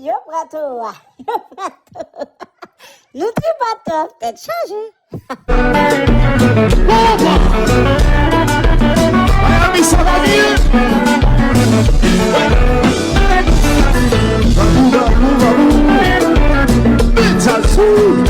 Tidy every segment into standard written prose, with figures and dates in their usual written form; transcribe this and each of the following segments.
Yo prato, yo prato. Yo dis pas top, peut-être changé. Miami ça va bien. Mental food.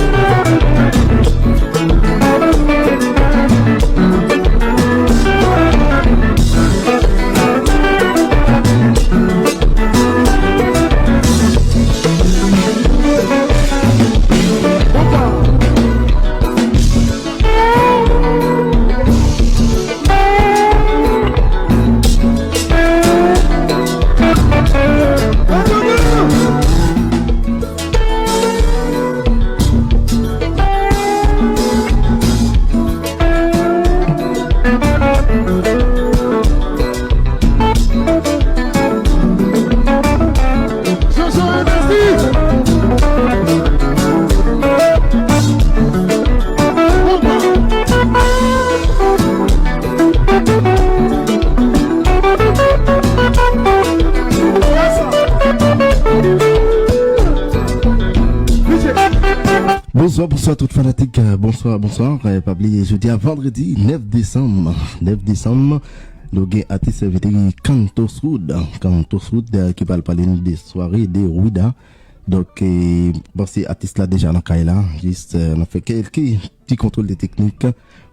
Bonsoir toutes fanatiques, bonsoir, pas oublier jeudi à vendredi 9 décembre, nous avons artiste invité Cantos Wood qui parle parler des soirées de Ouida. Donc bon c'est artiste là déjà dans Kaila, juste on a fait quelques petits contrôles de technique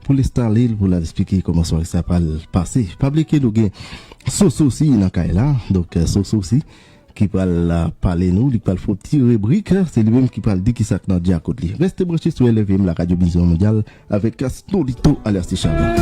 pour l'installer, pour l'expliquer comment soirée ça va passer. Pas oublier que nous avons Soso aussi dans Kaila, donc Soso aussi qui parle parler nous, qui parle faut petit rubrique, c'est lui même qui parle dit qui ça dans dia côté. Restez branchés sur LVM la radio Vision mondiale avec Astolito Alerti Chavin.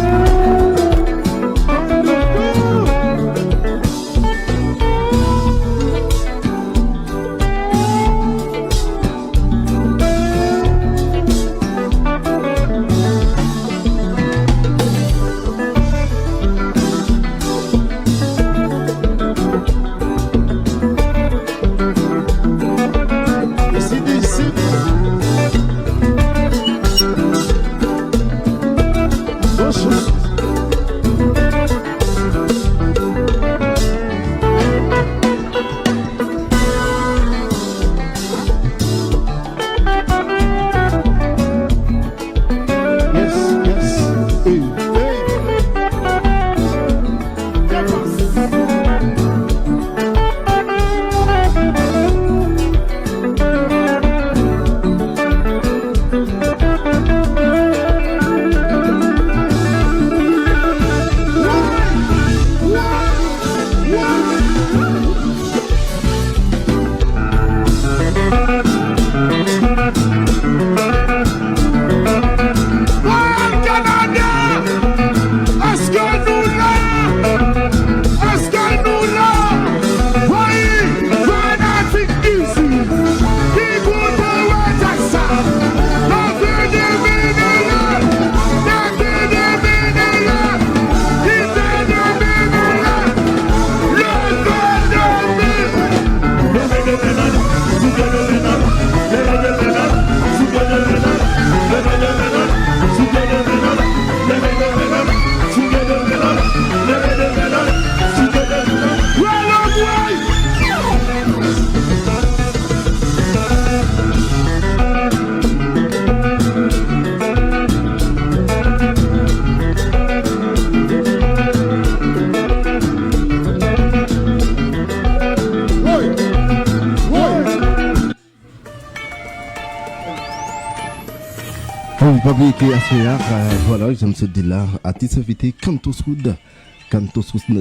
Voilà, je me suis dit là, artiste invité Cantos Wood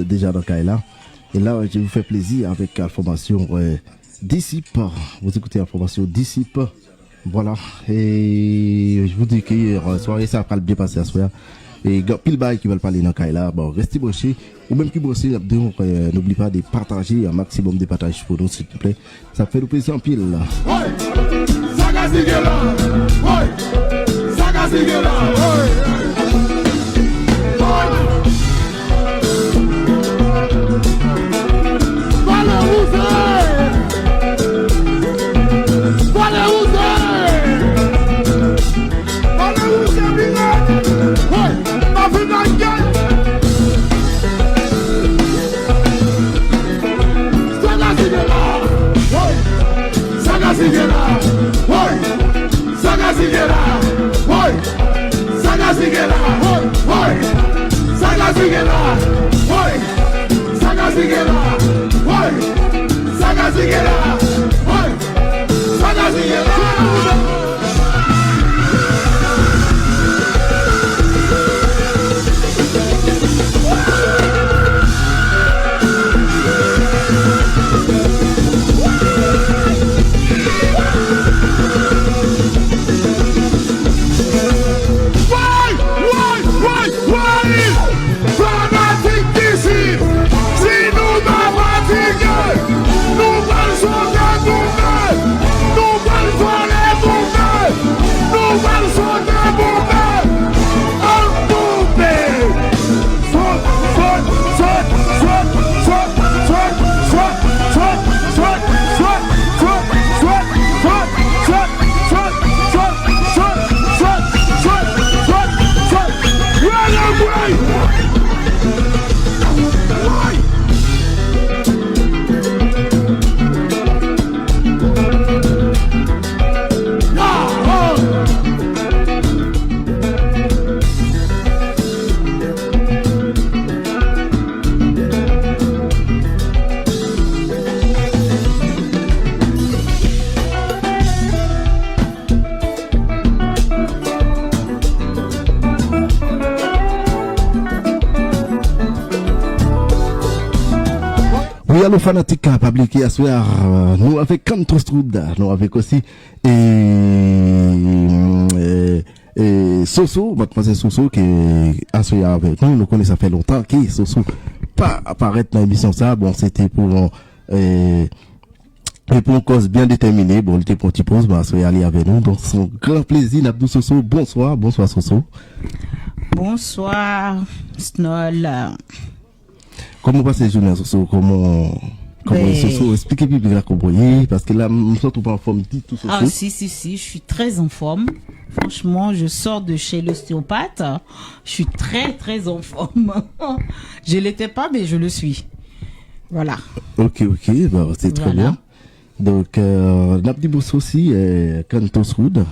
déjà dans Kaila. Et là, je vous fais plaisir avec l'information Dissipe. Vous écoutez l'information Dissipe. Voilà. Et je vous dis que la soirée, ça va bien passer à soir. Et pile bail qui veulent parler dans Kaila, bon, restez branchés. Ou même qui branchés, n'oubliez pas de partager un maximum de partage pour nous, s'il vous plaît. Ça fait le plaisir en pile. Oui, alors fanatique a publié à soir, nous avec Canto Stroud, nous avec aussi Soso, mademoiselle Soso qui est à soir avec nous connaissons ça fait longtemps, qui Soso pas apparaître dans l'émission ça, bon c'était pour et pour une cause bien déterminée, bon il était pour petit pause, bah soir aller avec nous, donc c'est un grand plaisir, Nabdou Soso, bonsoir Soso. Bonsoir, Snoll. Comment passe les journées, Soso? Comment Soso, expliquez plus bien comment parce que là, nous sommes pas en forme dit tout Soso. Ah, si, je suis très en forme. Franchement, je sors de chez l'ostéopathe. Je suis très, très en forme. Je l'étais pas, mais je le suis. Voilà. Ok, bah, c'est très bien. Donc, Nabdi Bousso aussi, Canto Stroud,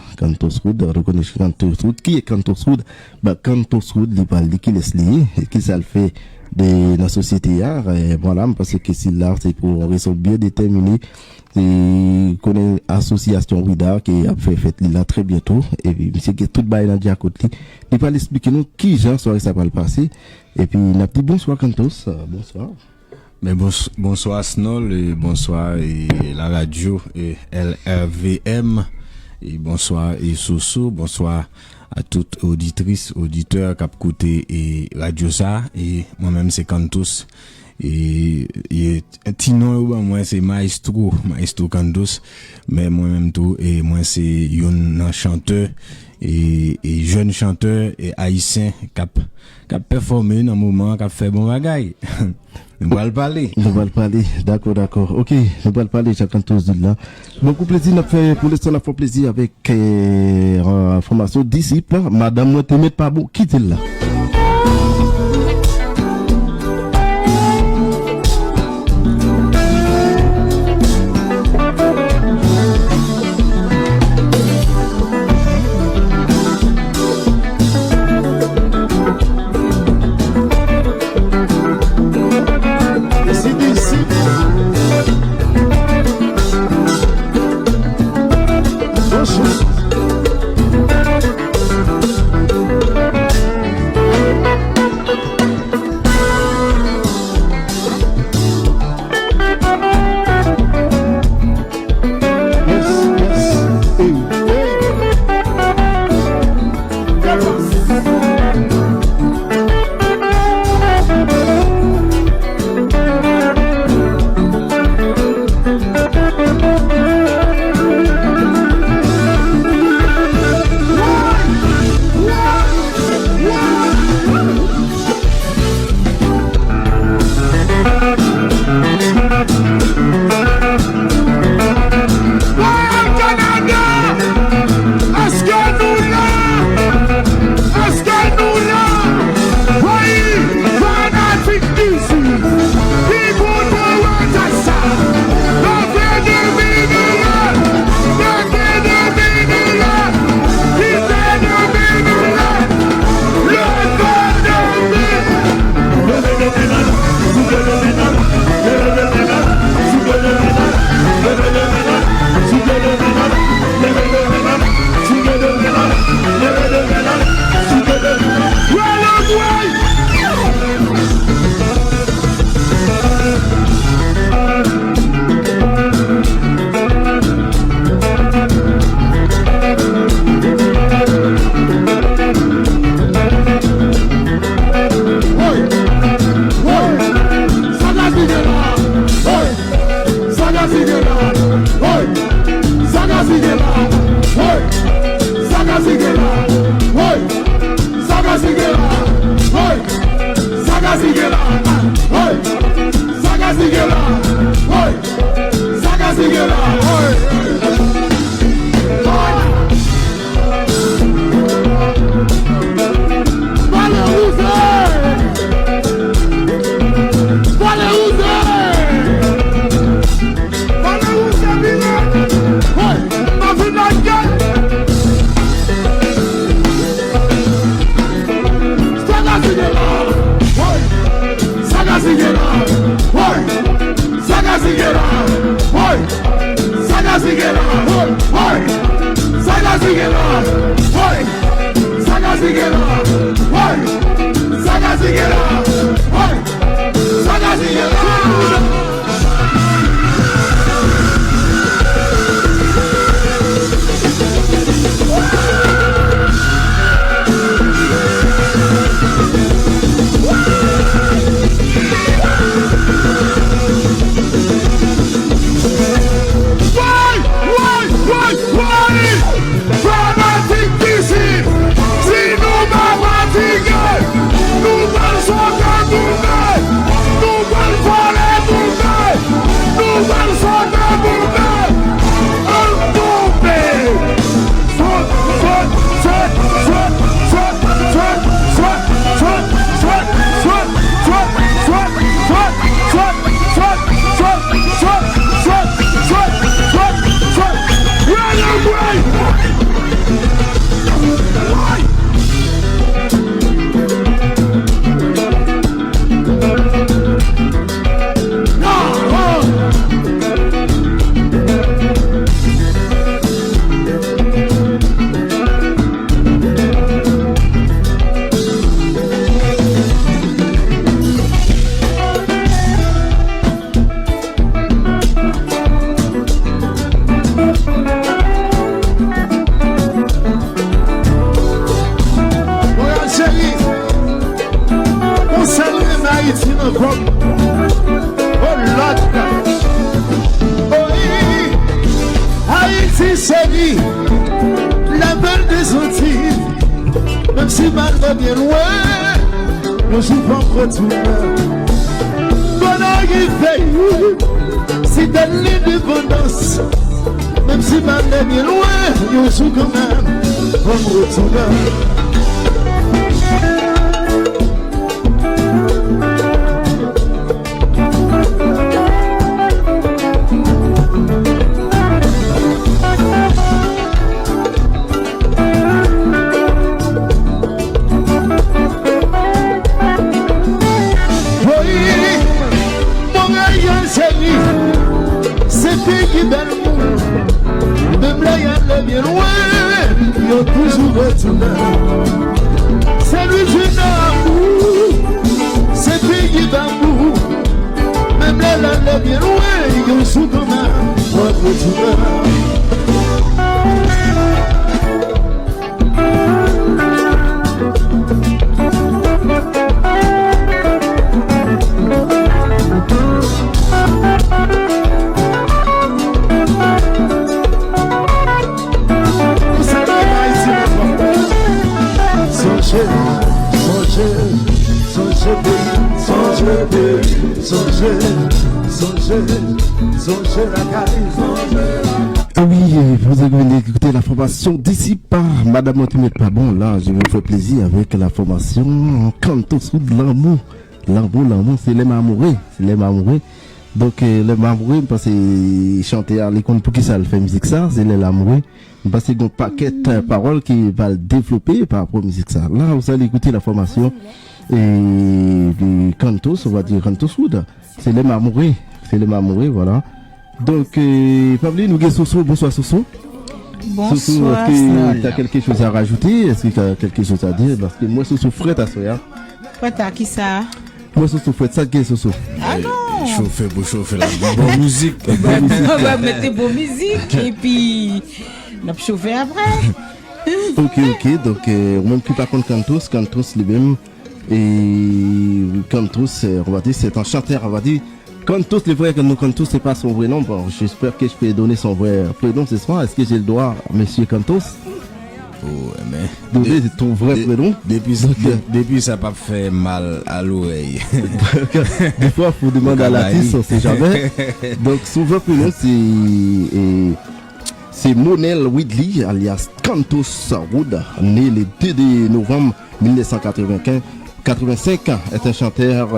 reconnaissez Canto Stroud. Qui est Canto Stroud? Bah, Canto Stroud, il parle de qui laisse lier, et qui ça le fait de la société et voilà, parce que c'est là, c'est pour une raison bien déterminée. C'est connaît association Wida qui a fait fête là très bientôt, et puis, monsieur qui est tout bail dans le côté, il va expliquer nous qui, genre, ça va le passer. Et puis, Nabdi, bonsoir Cantos, bonsoir. Mais bonsoir Snoll et bonsoir et la radio et LRVM et bonsoir et Soso, bonsoir à toutes auditrices, auditeurs cap côté et radio ça et moi-même c'est Cantos et Tino moi c'est Maestro Cantos mais moi-même tout et moi c'est un chanteur et jeune chanteur et haïtien cap performer dans moment cap fait bon bagaille. Nous allons parler. D'accord. Ok, nous allons parler, chacun tous là. Beaucoup plaisir, n'a fait, pour l'instant, n'a fait plaisir avec, formation disciple. Madame, moi, t'aimais pas bon, quittez là. Sagazigera, oi, Sagazigera, oi, Sagazigera, oi, Sagazigera, oi, Sagazigera, oi, Sagazigera, oi, Sagazigera. Oui, vous avez écouté la formation d'ici par Madame Otimette Pabon. Là, je vous fais plaisir avec la formation Canto Sud l'amour. L'amour, c'est les mamoureux. C'est les mamoureux. Donc, les mamoureux, parce que chanter à l'école, pour qui ça le fait musique ça, c'est les mamoureux. Parce qu'il y a un paquet de paroles qui va le développer par rapport à la musique ça. Là, vous allez écouter la formation et du Cantos, on va dire Canto Sud. C'est les mamoureux. C'est les mamoureux, voilà. Donc, Pabli, nous avons Soso. Bonsoir, Soso. Bonsoir. Soso, est-ce que tu as quelque chose à rajouter? Est-ce que tu as quelque chose à dire? Parce que moi, Soso, frère, à soya. Frère, à qui ça? Moi, Soso, frère, ça, qu'est Soso? Ah non! Chauffer pour chauffer la bonne musique. On va mettre bonne musique et puis, on va chauffer après. Ok. Donc, même qui par contre, Cantos, lui-même, et Cantos, on va dire, c'est un chanteur, on va dire. Cantos, le vrai Cantos, c'est pas son vrai nom. Bon, j'espère que je peux donner son vrai prénom ce soir. Est-ce que j'ai le droit, monsieur Cantos? Oh, mais. Donner ton vrai prénom? Depuis, ça n'a pas fait mal à l'oreille. Des fois, il faut demander à l'artiste, on sait jamais. Donc, son vrai prénom, c'est Monel Widley, alias Cantos Wood, né le 2 novembre 1985, est un chanteur,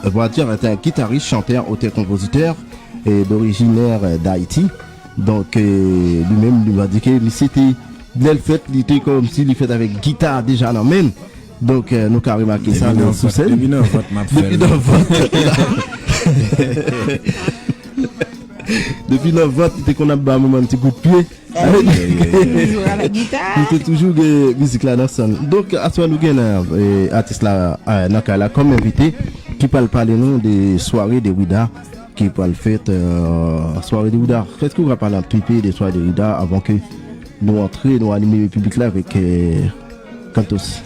on va dire, est un guitariste, chanteur, auteur-compositeur, d'originaire d'Haïti. Donc, lui-même, il m'a dit que c'était, il était comme s'il fait avec guitare déjà dans la main. Donc, nous avons remarqué ça sous scène. Depuis dans votre m'a fait. Depuis dans votre. Depuis le vote, c'était qu'on a un moment un petit coup de pied. Toujours à la guitare. Il était toujours de musique là dans son. Donc, à ce moment nous avons un artiste là, comme invité, qui parle parler nous des soirées de Ouida, qui parle fait soirée de Ouida. Qu'est-ce que vous parlez un petit peu des soirées de Ouida avant que nous entrions, nous animer le public là avec Cantos?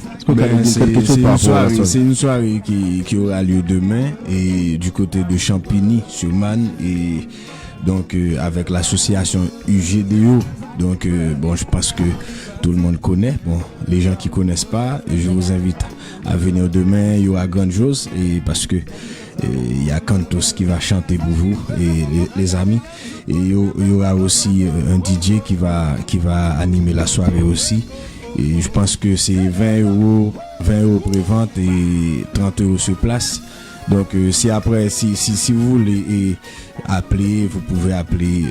C'est une soirée qui aura lieu demain et du côté de Champigny-sur-Marne et donc avec l'association UGDO. Donc bon, je pense que tout le monde connaît. Bon, les gens qui connaissent pas, je vous invite à venir demain. Il y aura grande chose et parce que il y a Cantos qui va chanter pour vous et les amis. Et il y aura aussi un DJ qui va animer la soirée aussi. Et je pense que c'est 20 euros pré-vente et 30 euros sur place. Donc si après, si vous voulez appeler, vous pouvez appeler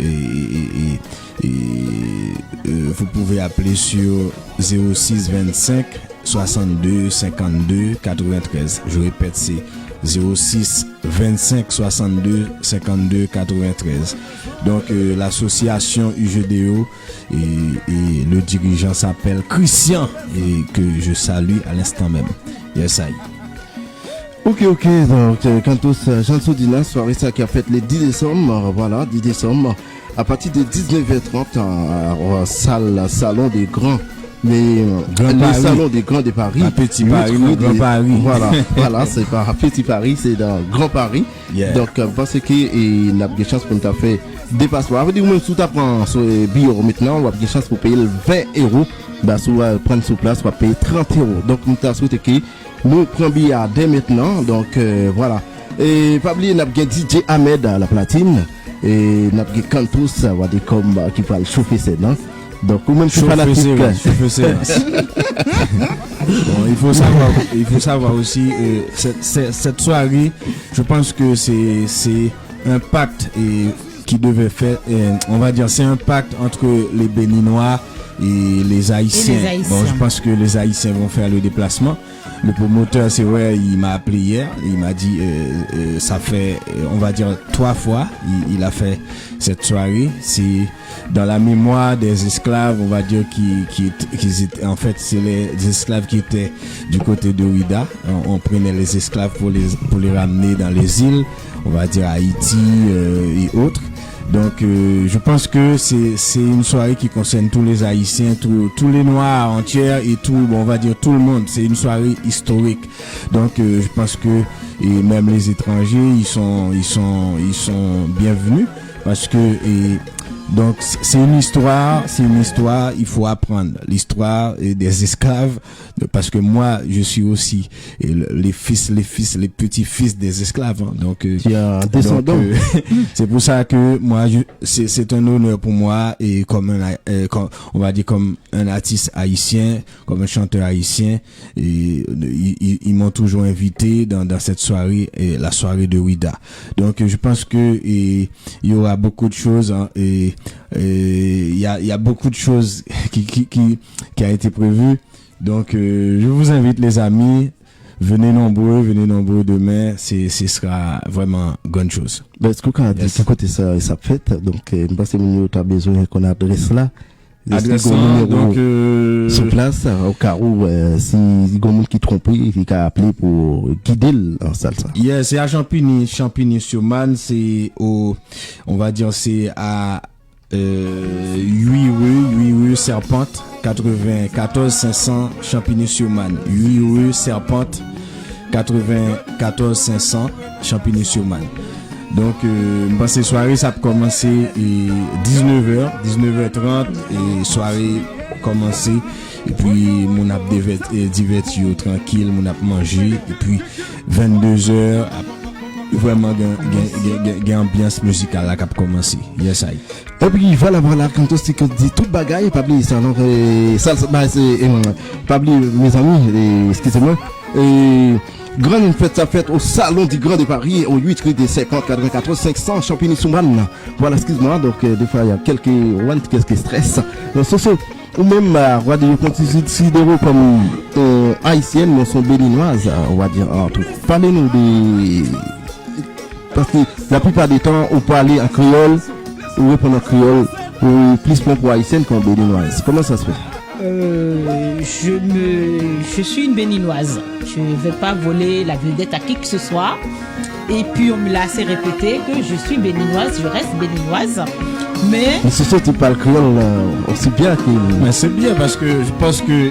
vous pouvez appeler sur 06 25 62 52 93. Je répète, c'est 06 25 62 52 93. Donc l'association UGDO et le dirigeant s'appelle Christian et que je salue à l'instant même. Yes, I. Ok, donc Cantos Jean Soudina, soirée ça qui a fait le 10 décembre, voilà, 10 décembre, à partir de 19h30 en salon des grands. Le salon des grands de Paris. À Petit Paris, le Grand Paris. Voilà, c'est pas à Petit Paris, c'est dans Grand Paris. Yeah. Donc, parce que il a des chances pour nous faire des passeports. Avec même si tu prends sur bio maintenant, on a des chances pour payer 20 euros. Bah, si on prendre sur place, on va payer 30 euros. Donc, nous avons souhaité que nous prenons billet dès maintenant. Donc, voilà. Et pas oublier, nous avons DJ Ahmed à la platine. Et nous avons Cantos, qui va le chauffer ses dents. Donc, ou même bon, il faut savoir aussi cette soirée, je pense que c'est un pacte qui devait faire, on va dire, c'est un pacte entre les Béninois et les Haïtiens. Bon, je pense que les Haïtiens vont faire le déplacement. Le promoteur, c'est vrai, il m'a appelé hier, il m'a dit, ça fait, on va dire, 3 fois, il a fait cette soirée. C'est dans la mémoire des esclaves, on va dire, qui étaient, en fait, c'est les esclaves qui étaient du côté de Ouida. On prenait les esclaves pour les ramener dans les îles, on va dire Haïti et autres. Donc je pense que c'est une soirée qui concerne tous les Haïtiens, tous les Noirs entiers et tout, bon, on va dire tout le monde. C'est une soirée historique. Donc je pense que et même les étrangers ils sont bienvenus parce que donc c'est une histoire, il faut apprendre l'histoire des esclaves parce que moi je suis aussi les petits-fils des esclaves, hein. Donc descendant. C'est pour ça que moi c'est un honneur pour moi et comme on va dire comme un artiste haïtien, comme un chanteur haïtien et ils m'ont toujours invité dans cette soirée la soirée de Ouida. Donc je pense que il y aura beaucoup de choses, hein, et il y a beaucoup de choses qui a été prévu. Donc je vous invite les amis, venez nombreux demain, ce sera vraiment grande chose. Ben est-ce que quand dit ça côté ça fait donc parce que nous tu as besoin qu'on adresse là. Adresse donc sur place au cas où si quelqu'un qui trompe il a appelé pour guider en salsa. Yes, c'est à Champigny-sur-Marne, c'est on va dire c'est à 8 rue Serpente 94 500 Champigny-sur-Marne. 8 rue Serpente 94 500 Champigny-sur-Marne. Donc cette soirée ça peut commencer 19h30 et soirée commencer et puis mon a diverti tranquille, mon a mangé et puis 22h vraiment gain ambiance musicale là qui a commencé. Yes I. Et puis voilà quand on dit toute bagaille pas oublier ça donc ça pas oublier mes amis excusez-moi grande fête ça fête au salon du Grand de Paris au 8 rue des 50 94 500 Champigny-sur-Marne. Voilà, excuse-moi, donc des fois il y a quelques stress. Donc ou même, on va dire, considéré comme haïtienne, mais sont béninoises, on va dire, entre. Parlez-nous des. Parce que la plupart du temps, on parle en créole, ou répond en créole, ou plus pour haïtienne qu'en béninoise. Comment ça se fait? Je suis une béninoise. Je ne vais pas voler la vedette à qui que ce soit. Et puis on me l'a assez répété que je suis béninoise, je reste béninoise. Mais c'est sûr que tu parles créole aussi bien que. Mais c'est bien parce que je pense que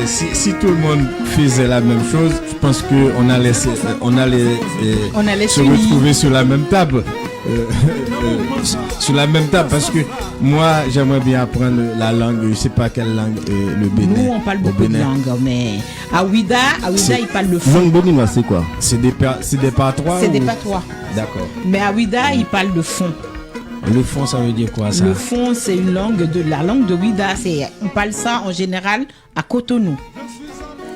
si tout le monde faisait la même chose, je pense qu'on allait se retrouver sur la même table. Sur la même table parce que moi j'aimerais bien apprendre la langue, je sais pas quelle langue, le Bénin. Nous on parle beaucoup de langues, mais à Ouida il parle le fond. Langue béninoise c'est quoi? C'est des patois. C'est des patois. D'accord. Mais à Ouida il parle le fond. Le fond ça veut dire quoi ça? Le fond c'est une langue la langue de Ouida, on parle ça en général à Cotonou.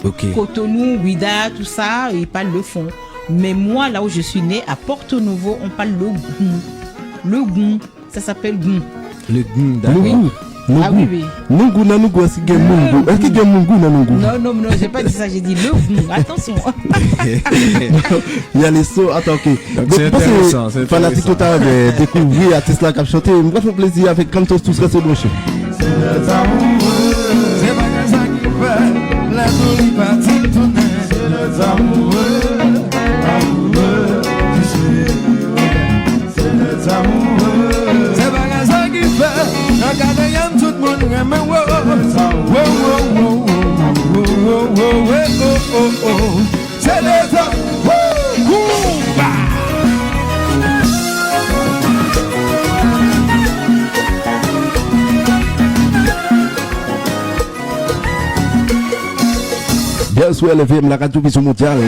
Ok. Cotonou, Ouida, tout ça, ils parlent le fond. Mais moi, là où je suis né, à Porto Novo, on parle le goun. Le goun, ça s'appelle goun. Le goun, d'accord. Ah oui, oui. Mungu na Mungu, est-ce qu'il y a Mungu? Est-ce qu'il y a Mungu na Mungu? Non, j'ai pas dit ça, j'ai dit le goun. Attention. Il y a les sauts, attends, ok. Donc, c'est intéressant. C'est fanatique total de découvrir artiste là qui a chanté. Moi, fait plaisir avec Cantos tous restés branchés. Bien sûr, LVM, la radio vision mondiale,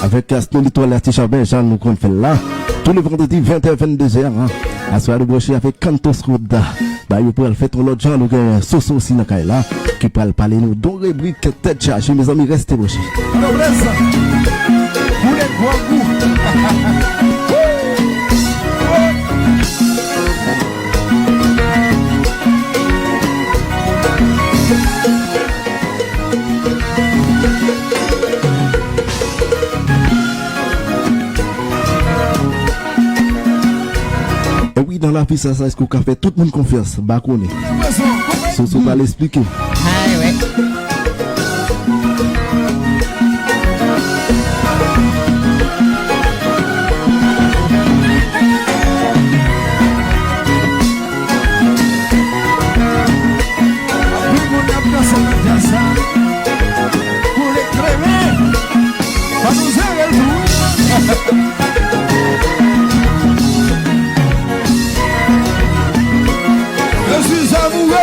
avec Aston Littoral, l'artiste Chabin, Jean, nous qu'on fait là, tous les vendredis 20h-22h, à soir de brocher avec Cantos Roda. Bah, vous pouvez le faire ton autre genre, nous avons Soso aussi dans là, qui peut parler nous, dont rubrique tête chargée, mes amis, restez brochés. Et oui, dans la vie, ça, est-ce qu'on fait tout le monde confiance? Bah, qu'on est. Soso va l'expliquer. Ah, ouais. Je suis amoureux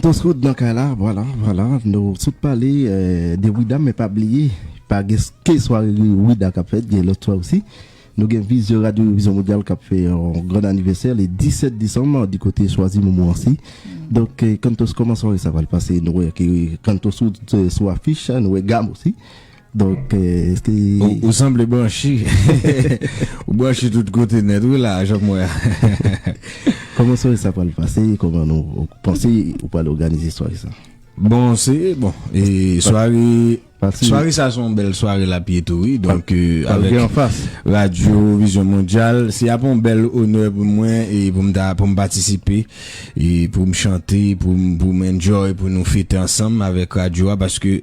Cantos Route dans là, voilà. Nous sommes parlé de Ouida, mais pas oublié, par que soirée Ouida qui a fait, il y a l'autre soir aussi. Nous avons Vision Radio Vision Mondiale qui a fait un grand anniversaire le 17 décembre du côté choisi moment aussi. Donc, quand on commence, ça va le passer. Nous avons Cantos Route sur affiche, nous avons gamme aussi. Donc, est-ce que. Vous semblez branché. Vous branchez tout côté net, oui, là, Jacques-moi. Comment ça va le passer? Comment nous pensez ou pas l'organiser soirée ça? Bon, c'est bon. Et soirée, ça sont belle soirée la piétou, oui. Donc, avec en face. Radio Vision Mondiale, c'est un bel honneur pour moi et pour me participer et pour me chanter, pour m'enjoy, pour nous fêter ensemble avec Radio parce que,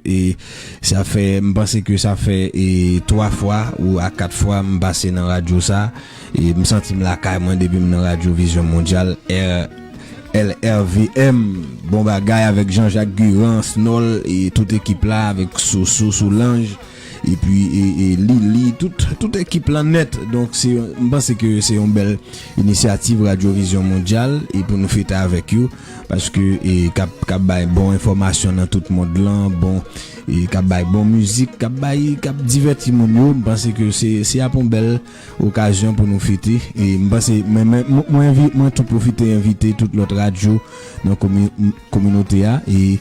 ça fait, je pense que ça fait, 3 fois ou à 4 fois me passer dans Radio ça et me sentir la caille, moi, depuis dans Radio Vision Mondiale, LRVM, bon bagaille avec Jean-Jacques Guérin, Snol et toute équipe là avec Soso, Solange et puis et Lili, toute équipe là net. Donc je pense que c'est une belle initiative Radio Vision Mondiale et pour nous fêter avec eux parce que cap bon information dans tout le monde là, bon et cap bon musique, cap divertir mon yo. Je pense que c'est une belle occasion pour nous fêter et je pense moi tout profiter inviter toute l'autre radio dans communauté et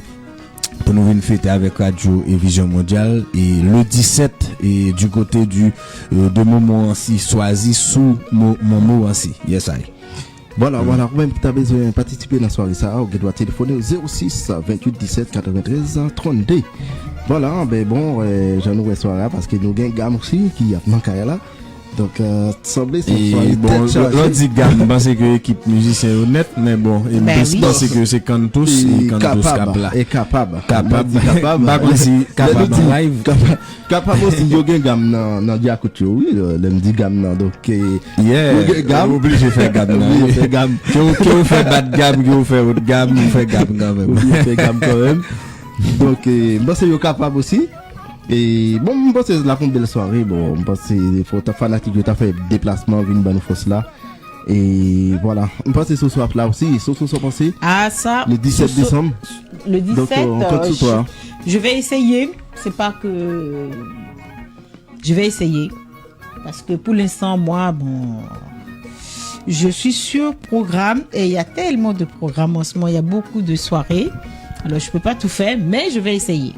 pour nous venir fêter avec Radio et Vision Mondiale et le 17 et du côté de moment ainsi choisi sous Momo ainsi. Yes I. Voilà, même si tu as besoin de participer dans la soirée, ça, tu dois téléphoner au 06 28 17 93 32. Voilà, ben bon, j'en ai une soirée parce que nous avons une gamme aussi qui a manqué là. Donc, semblait c'est une soirée bon, l'on dit gamme, je pense que l'équipe musicien est honnête, mais bon, je pense que c'est Cantos capable. Et capable. Pas comme si capable live. Capable aussi, il y a une gamme dans Diakoucho, oui, le dit gamme, donc, gamme. Obligé de faire gamme. Oui, fait gamme. Qui vous fait bad gamme, qui vous fait autre gamme, vous fait gamme quand même. Vous fait gamme quand même. Donc, moi, c'est capable aussi. Et bon, je pense que c'est la belle soirée. Bon, je pense que c'est faut fanatique de fait déplacement une bonne force là. Et voilà, je pense que ce soir là aussi, ce soir pensé. Ah ça. Le 17 décembre. Le 17. Donc, on compte sur toi. Je vais essayer. C'est pas que je vais essayer parce que pour l'instant moi bon je suis sur programme et il y a tellement de programmes en ce moment, il y a beaucoup de soirées. Alors je peux pas tout faire mais je vais essayer.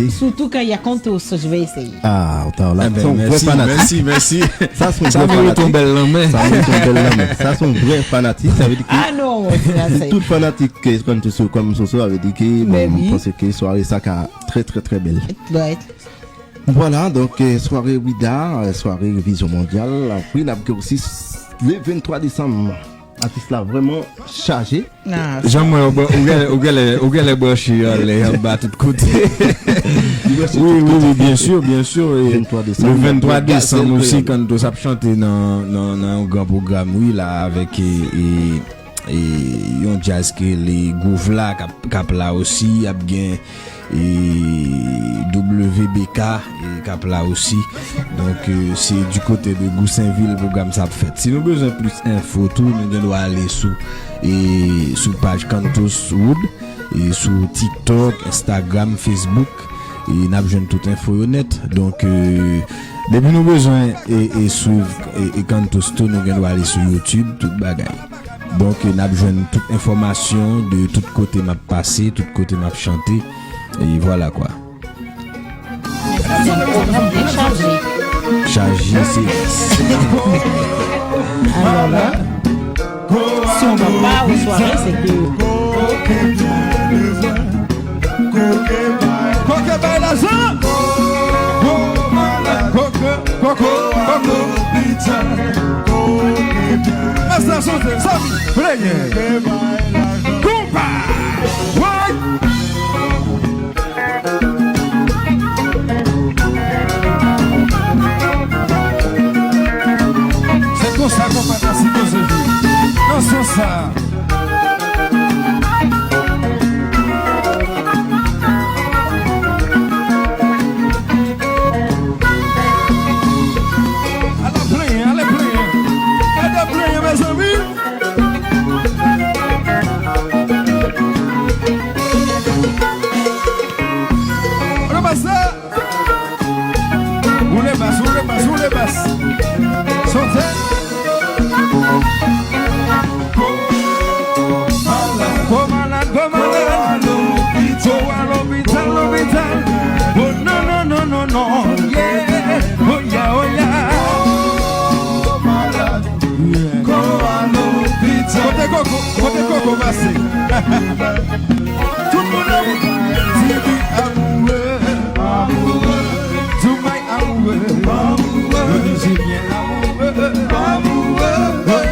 Surtout quand il y a Cantos, je vais essayer. Ah, là, merci. Ça, c'est un vrai fanatique. Ça, c'est un vrai fanatique. Ça veut dire que. Ah non, tout fanatique comme Soso avait dit que, bon, je pense que soirée, ça, très, très, très belle. Ouais. Voilà, donc, soirée Ouida, soirée Vision Mondiale. Puis, on a aussi le 23 décembre. Artiste là vraiment chargé. J'aimerais au gars les branchés les en bas tout côté. Oui, bien sûr. Le 23 décembre aussi quand on s'est chanté dans un grand programme oui là avec et un jazz que les Gouv là cap là aussi a bien et WBK et cap là aussi donc c'est du côté de Goussainville programme ça fait si nous besoin plus info tout nous doit aller sous page Cantos Wood et sur TikTok Instagram Facebook et n'a besoin de toute info honnête donc depuis nous besoin et suivre et Cantos tout nous doit aller sur YouTube toute bagaille. Donc, on a besoin de toute information, de tout côté m'a passé, tout côté m'a chanté. Et voilà quoi. Chargé, c'est. Alors là, si on ne va pas aux soirées, c'est que. C'est comme ça qu'on passe la philosophie. Non, c'est ça. Allez, mes amis. Tout le monde amoureux, amoureux, tout le monde amoureux, amoureux, c'est bien amoureux, amoureux,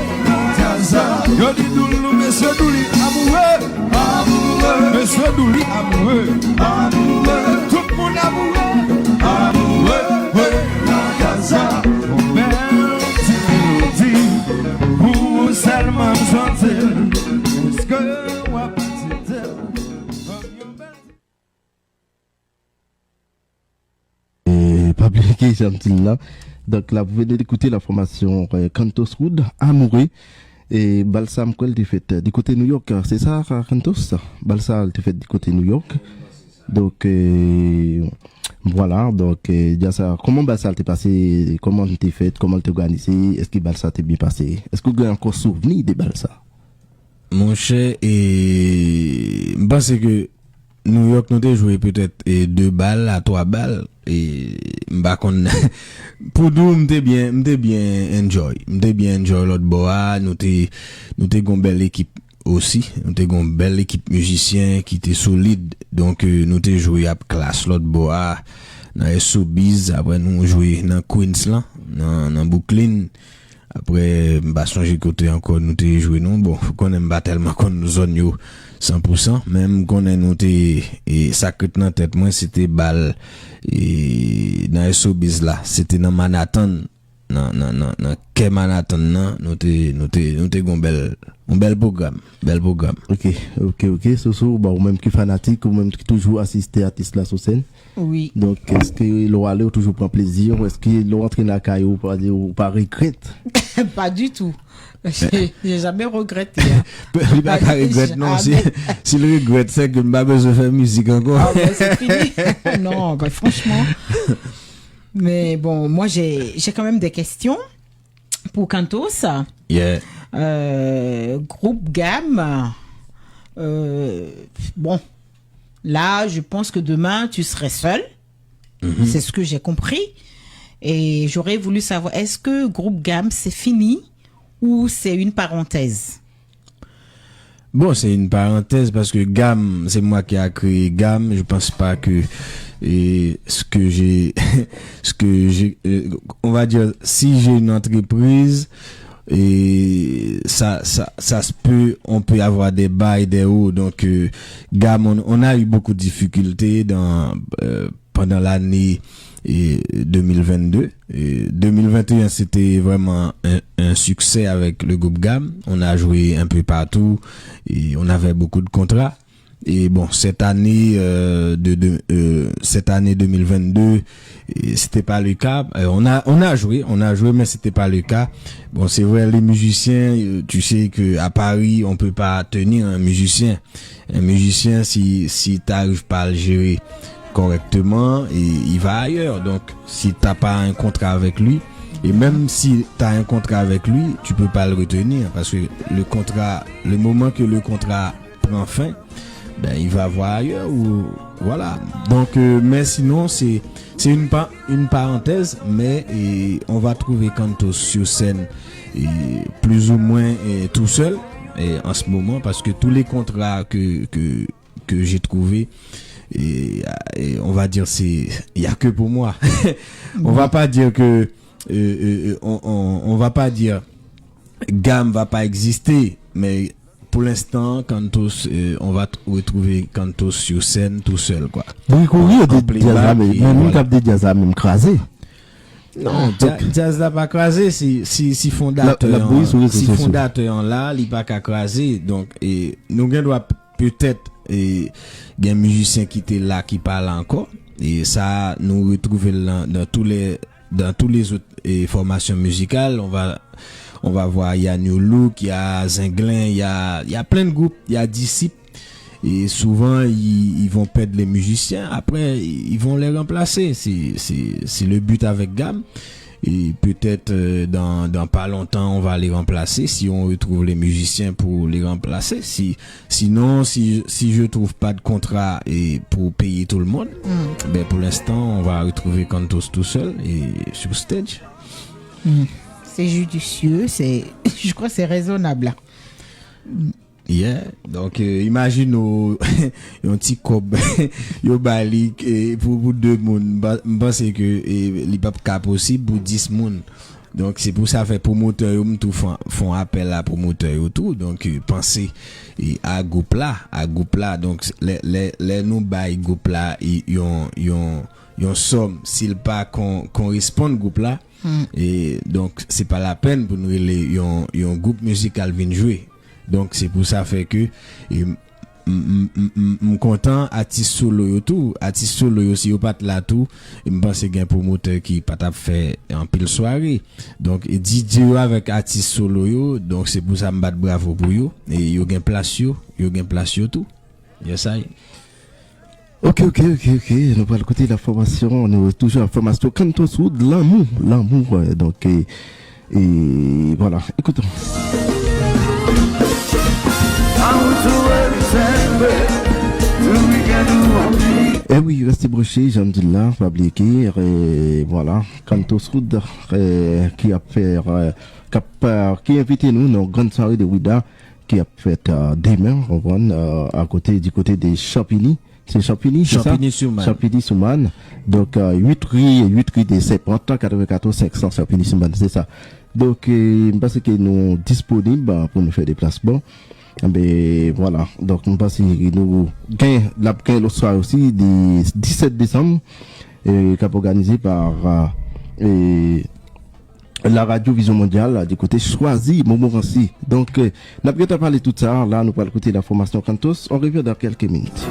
Jaza. Yo dis Doulou, monsieur Douli amoureux, amoureux, monsieur Douli amoureux, amoureux, tout le monde amoureux, amoureux, Jaza. Mon belle petite mélodie, pour seulement chanter, est-ce que moi petite Et pas oublier gentil là. Donc là, vous venez d'écouter la formation Cantos Wood, Amoureux. Et Balsam, quoi, elle fait du côté New York, c'est ça, Cantos? Balsam, elle fait du côté New York. Donc, voilà, donc, ça, comment Balsam t'est passé, comment t'es fait, comment t'es organisé, est-ce que Balsam t'est bien passé? Est-ce que vous avez encore souvenir de Balsam? Mon cher, et je pense que New York, nous avons joué peut-être 2 balles à 3 balles. Et pour nous, m'était bien enjoy l'autre bois. Nous t'es une belle équipe aussi. Nous t'es une belle équipe musicien qui était solide. Donc, nous t'es joué à classe l'autre bois. Dans SOBiz, après nous joué dans Queensland, dans Brooklyn. Après, j'ai côté encore, nous t'es joué non. Bon, qu'on aime pas tellement qu'on nous zone yo 100%. Même qu'on ait noté, et ça que dans tête, moi, c'était balle, et dans SOBiz là, c'était dans Manhattan, dans Manhattan, non, nous t'es un bel programme. Ok. So, bah, ou même qui fanatique, ou même qui toujours assisté à artiste là sur scène. Oui. Donc, est-ce que l'on allait ou toujours prend plaisir, ou est-ce qu'il rentre dans la caillou ou pas regrette? Pas du tout. J'ai jamais regretté. Il pas qu'à regretter, non. S'il regrette, c'est que m'a besoin de faire musique encore. Ah, bah, c'est fini. Non, bah, franchement. Mais bon, moi, j'ai quand même des questions pour Cantos. Yeah. Groupe Gamme. Bon, là, je pense que demain, tu serais seul. Mm-hmm. C'est ce que j'ai compris. Et j'aurais voulu savoir, est-ce que Groupe Gamme, c'est fini ou c'est une parenthèse? Bon, c'est une parenthèse parce que Gamme, c'est moi qui a créé Gamme. Je pense pas que on va dire, si j'ai une entreprise, et ça se peut, on peut avoir des bas et des hauts. Donc, Gamme, on a eu beaucoup de difficultés pendant l'année 2022. Et 2021, c'était vraiment un succès avec le groupe Gamme. On a joué un peu partout et on avait beaucoup de contrats. Et bon, cette année 2022, c'était pas le cas. On a joué, mais c'était pas le cas. Bon, c'est vrai, les musiciens, tu sais que à Paris, on peut pas tenir un musicien. Un musicien, si t'arrives pas à le gérer correctement, et il va ailleurs. Donc, si t'as pas un contrat avec lui, et même si t'as un contrat avec lui, tu peux pas le retenir parce que le moment que le contrat prend fin, ben il va voir ailleurs ou voilà. Donc mais sinon c'est une parenthèse, mais on va trouver Cantos sur scène plus ou moins tout seul en ce moment parce que tous les contrats que j'ai trouvés et on va dire il y a que pour moi. On va pas dire que on va pas dire Gamme va pas exister, mais pour l'instant, Cantos, on va retrouver Cantos sur scène tout seul, quoi. Oui, même crasé. Non, jazz n'a pas crasé, si fondateur là, il pas qu'à craser. Donc, nous doit peut-être, il y a un musicien qui était là, qui parle encore. Et ça, nous retrouver dans tous les autres formations musicales. On va voir, il y a New Look, il y a Zinglin, il y a plein de groupes, il y a Disciples. Et souvent, ils vont perdre les musiciens. Après, ils vont les remplacer. C'est le but avec Gamme. Et peut-être, dans pas longtemps, on va les remplacer si on retrouve les musiciens pour les remplacer. Sinon, si je trouve pas de contrat et pour payer tout le monde, ben, pour l'instant, on va retrouver Cantos tout seul et sur stage. C'est judicieux, je crois que c'est raisonnable. Yeah, donc imagine un petit cob yo bali pour deux moun pense que li pas possible pour 10 moun. Donc c'est pour ça fait promoteur yo tout font appel à promoteur yo tout donc pensez à groupe là donc les nous bail groupe là yon somme s'il pas qu'on correspond groupe là et donc c'est pas la peine pour nous yon groupe musical vinn jouer. Donc c'est pour ça fait que content artiste solo yo tout artiste solo yo si yo pas là tout me pense gain promoteur qui pas t'a fait en pile soirée donc DJ yo avec artiste solo yo donc c'est pour ça me battre bravo pour yo et yo gain place yo tout yes I Ok. Nous allons côté la formation, nous toujours la formation Canto Sud, l'amour, donc et voilà, écoutons. Eh oui, restez brochés, j'en dis là, pas oublier et voilà, Canto Sud qui a fait qui a invité nous dans grande soirée de Ouida qui a fait demain, à côté du côté des Champigny. C'est Champigny-sur-Marne. Champigny-sur-Marne. Donc, 8 rue des Serpentes, 94 500 Champigny-sur-Marne, c'est ça. Donc, parce que nous disponibles pour nous faire des placements. Mais voilà. Donc, nous pensons que nous gagnons le soir aussi, du 17 décembre, qui est organisé par, la radio Vision Mondiale du côté choisi Montmorency. Donc, nous avons parlé tout ça. Là, nous allons écouter la formation Cantos. On revient dans quelques minutes.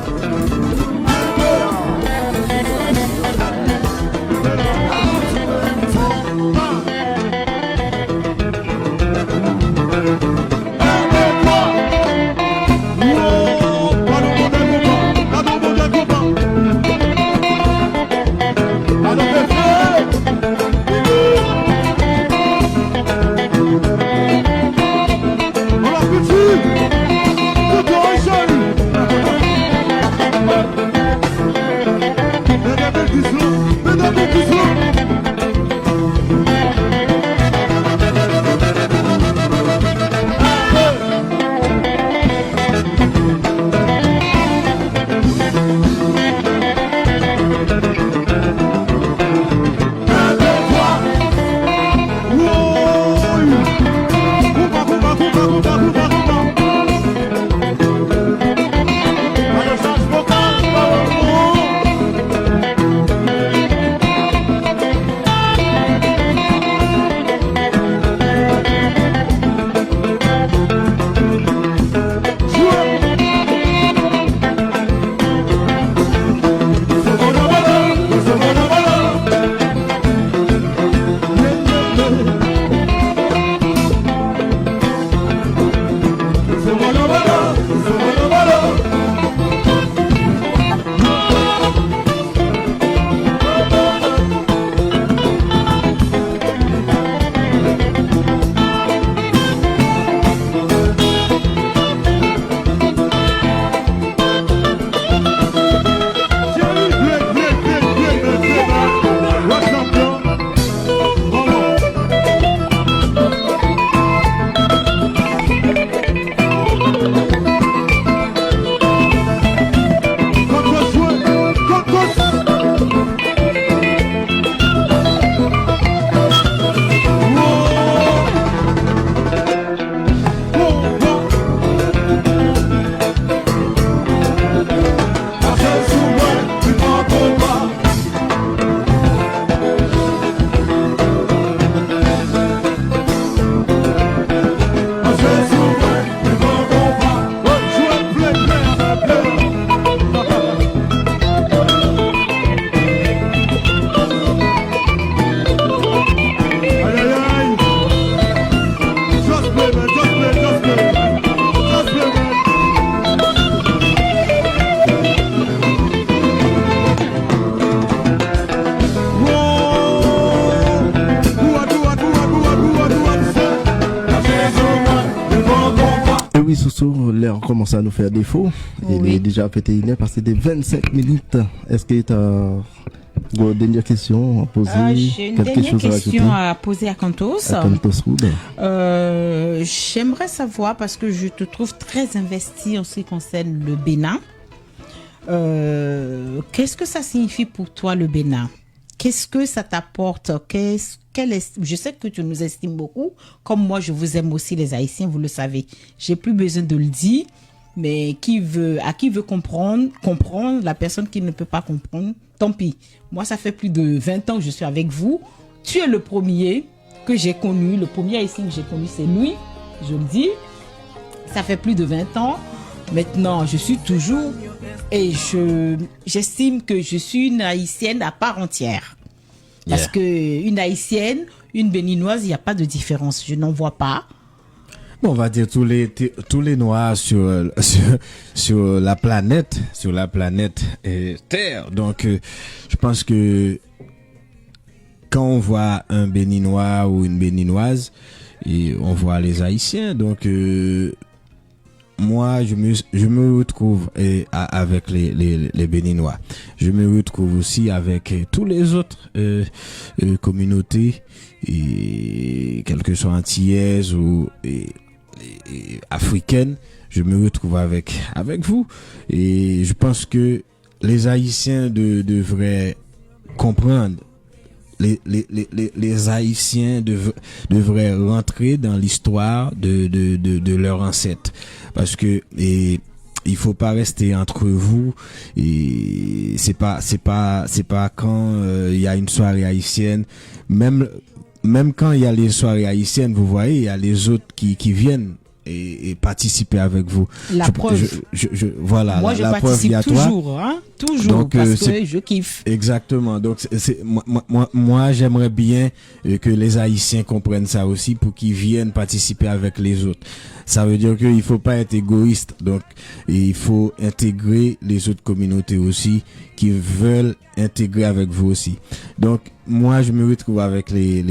L'heure commence à nous faire défaut. Il est déjà fait une heure, passé des 25 minutes. Est-ce que tu as Dernière question à poser. J'ai une Quelque dernière chose à rajouter question à poser à Cantos. à Cantos Road. J'aimerais savoir, parce que je te trouve très investi en ce qui concerne le Bénin. Qu'est-ce que ça signifie pour toi, le Bénin? Qu'est-ce que ça t'apporte? Je sais que tu nous estimes beaucoup. Comme moi, je vous aime aussi, les Haïtiens, vous le savez. J'ai plus besoin de le dire. Mais qui veut comprendre, la personne qui ne peut pas comprendre, tant pis. Moi, ça fait plus de 20 ans que je suis avec vous. Tu es le premier que j'ai connu. Le premier Haïtien que j'ai connu, c'est lui. Je le dis. Ça fait plus de 20 ans. Maintenant, je suis toujours... Et j'estime que je suis une Haïtienne à part entière. Parce que une Haïtienne, une Béninoise, il n'y a pas de différence. Je n'en vois pas. Bon, on va dire tous les noirs sur la planète Terre. Donc, je pense que quand on voit un Béninois ou une Béninoise, et on voit les Haïtiens. Donc, moi, je me retrouve avec les Béninois. Je me retrouve aussi avec tous les autres communautés, et quelles que soient antillaises ou africaines. Je me retrouve avec vous. Et je pense que les Haïtiens devraient comprendre. Les Haïtiens devraient rentrer dans l'histoire de leurs ancêtres, parce que il faut pas rester entre vous. Et c'est pas quand il y a une soirée haïtienne, même quand il y a les soirées haïtiennes, vous voyez, il y a les autres qui viennent et participer avec vous. La preuve. Voilà. Moi, je participe toujours, hein, toujours, donc, parce que je kiffe. Exactement. Donc, moi, j'aimerais bien que les Haïtiens comprennent ça aussi, pour qu'ils viennent participer avec les autres. Ça veut dire qu'il faut pas être égoïste. Donc, il faut intégrer les autres communautés aussi, qui veulent intégrer avec vous aussi. Donc, moi, je me retrouve avec les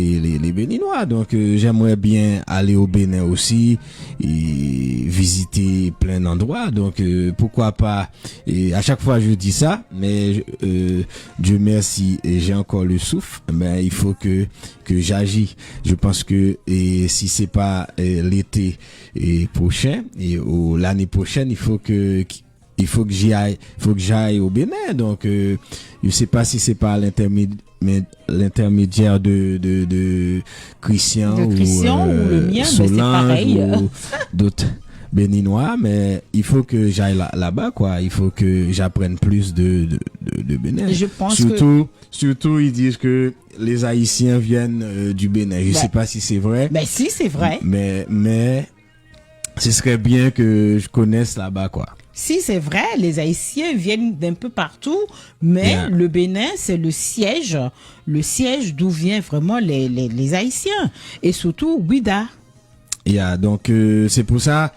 Béninois. Donc, j'aimerais bien aller au Bénin aussi et visiter plein d'endroits. Donc, pourquoi pas. Et à chaque fois, je dis ça, mais Dieu merci, et j'ai encore le souffle. Mais il faut que j'agis. Je pense que si c'est pas l'été prochain ou l'année prochaine, il faut que j'aille au Bénin. Donc, je sais pas si c'est par l'intermédiaire de Christian, ou le mien, Solange, mais c'est pareil. ou d'autres Béninois, mais il faut que j'aille là-bas, quoi. Il faut que j'apprenne plus de Bénin. Je pense surtout, ils disent que les Haïtiens viennent du Bénin. Je sais pas si c'est vrai. Mais si, c'est vrai. Mais ce serait bien que je connaisse là-bas, quoi. Si, c'est vrai, les Haïtiens viennent d'un peu partout, mais le Bénin, c'est le siège d'où viennent vraiment les Haïtiens. Et surtout, Ouida. Donc, c'est pour ça,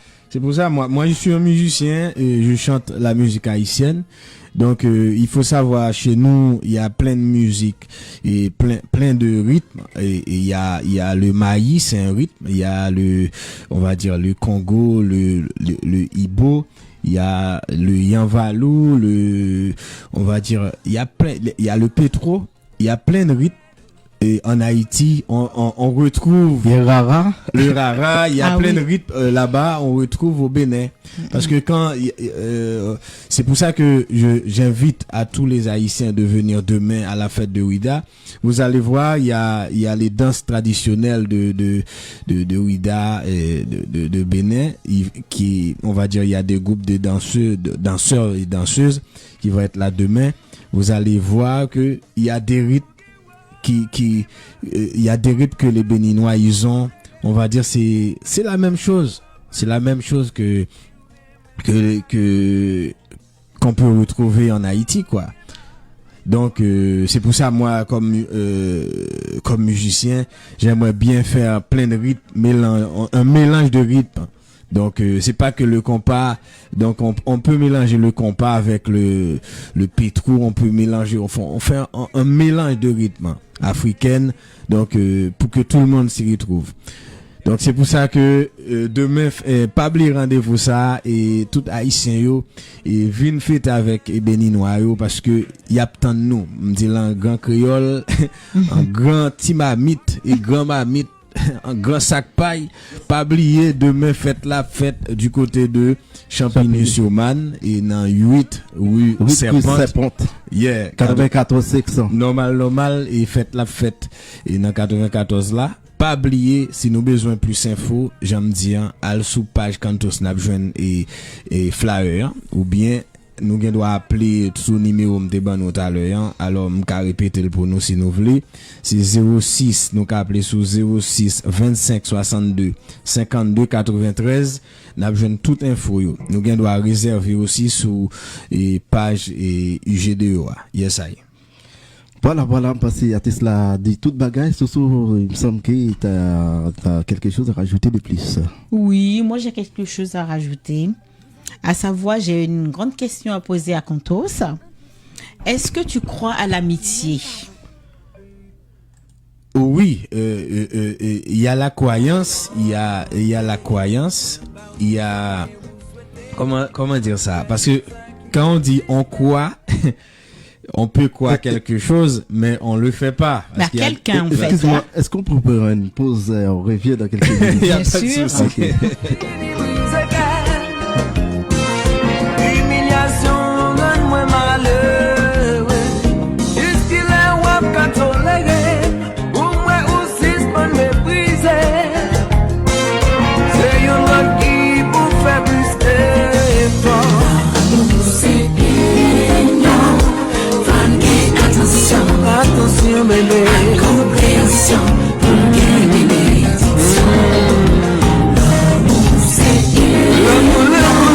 moi, je suis un musicien et je chante la musique haïtienne. Donc, il faut savoir, chez nous, il y a plein de musique et plein de rythmes. Et il y a le maïs, c'est un rythme. Il y a on va dire, le Congo, le Ibo. Il y a le Yanvalou, on va dire, il y a le Pétro. Il y a plein de rythmes. Et en Haïti, on retrouve le rara, il y a plein de rythmes là-bas, on retrouve au Bénin. Parce que c'est pour ça que j'invite à tous les Haïtiens de venir demain à la fête de Ouida. Vous allez voir, il y a les danses traditionnelles de Ouida et de Bénin, qui, on va dire, il y a des groupes de danseurs et danseuses qui vont être là demain. Vous allez voir que il y a des rythmes il y a des rythmes que les Béninois ils ont, on va dire, c'est la même chose que qu'on peut retrouver en Haïti, quoi. Donc c'est pour ça, moi, comme musicien, j'aimerais bien faire plein de rythmes, un mélange de rythmes. Donc c'est pas que le compas, donc on peut mélanger le compas avec le pétrou, on peut mélanger, on fait un mélange de rythmes africaines, donc pour que tout le monde s'y retrouve. Donc c'est pour ça que demain pas oublier rendez-vous ça et tout haïtien yo et vinn fête avec béninois yo parce que y a tant de nous, me dit là en grand créole, en grand timamite et grand mamite, un grand sac paille, pas oublier demain fête la fête du côté de Champigny-sur-Marne et dans 8 rue Serpente. Yeah, 94 600. Normal et fête la fête et dans 94 là. Pas oublier si nous besoin plus info, j'aime dire al sous page Kanto Snap joindre et flyer ou bien nous doit appeler sous numéro m'te ban tout à l'heure alors m'ka répéter pour nous si nous voulez c'est 06 nous ka appeler sous 06 25 62 52 93 n'a besoin toute info yo nous doit réserver aussi sous page UGDO yes I Voilà, parce que artiste là dit toute bagaille, surtout il me semble que t'as quelque chose à rajouter de plus. Oui, moi j'ai quelque chose à rajouter. À savoir, j'ai une grande question à poser à Kantos. Est-ce que tu crois à l'amitié? Oui, il y a la croyance, il y a la croyance, il y a comment dire ça? Parce que quand on dit on croit on peut croire quelque chose, mais on le fait pas. Mais quelqu'un, en fait. Excuse-moi, est-ce qu'on peut prendre une pause et on revient dans quelques minutes? Bien sûr. Okay. Attention bébé, incompréhension,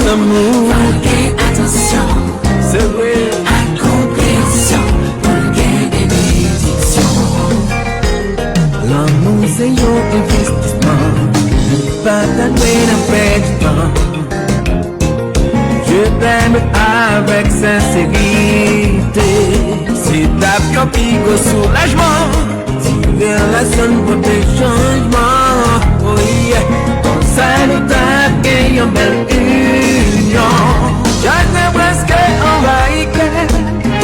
l'amour, attention, c'est vrai, incompréhension, l'amour c'est un investissement, pas d'année d'empêchement. Je t'aime avec sincérité. C'est ta pire pique soulagement. Si relation pour tes changements. Oh yeah. Comme ça nous tape et une belle union. J'attends presque envahi.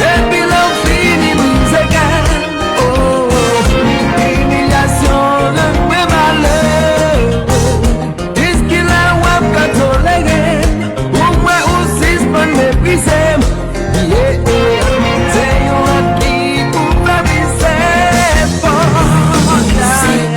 Depuis l'on finit nous égale. Oh, humiliation de mes malheurs. Est-ce qu'il a wap qu'à tolérer? C'est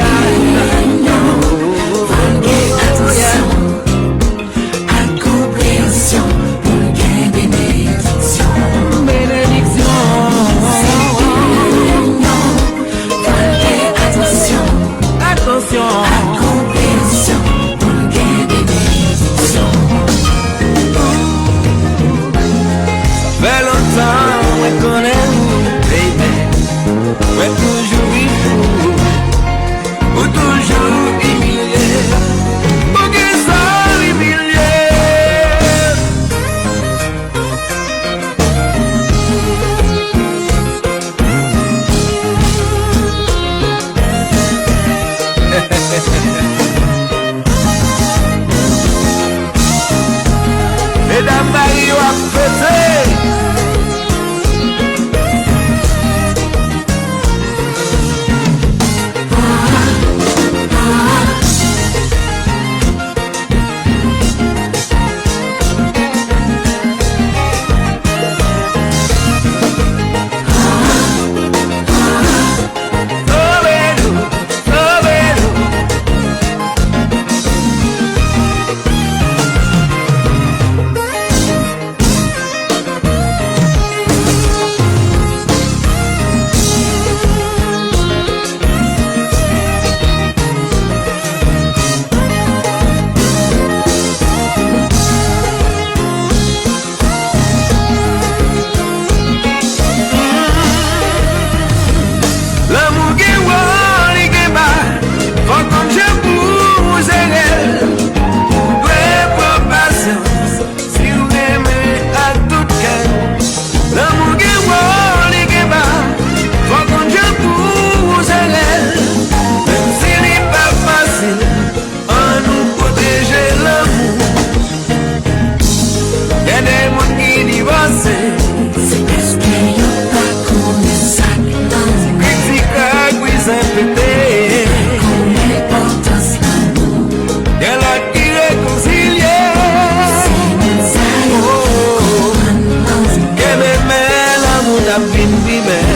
la vie plus belle.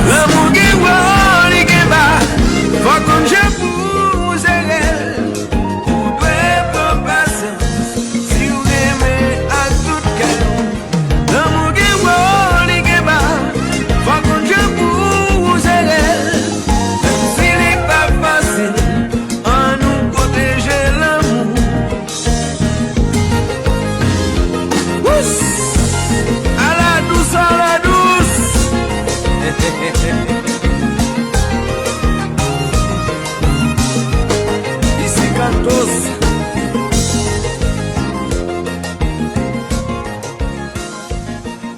L'amour qui va, il qui va, faut qu'on je vous elle. Ou peut passer, si vous aimez à tout cœur. L'amour qui va, il qui va, faut qu'on je vous elle. Même s'il n'est pas facile, à nous protéger l'amour. À la douce, à la douce. Ici Cantos.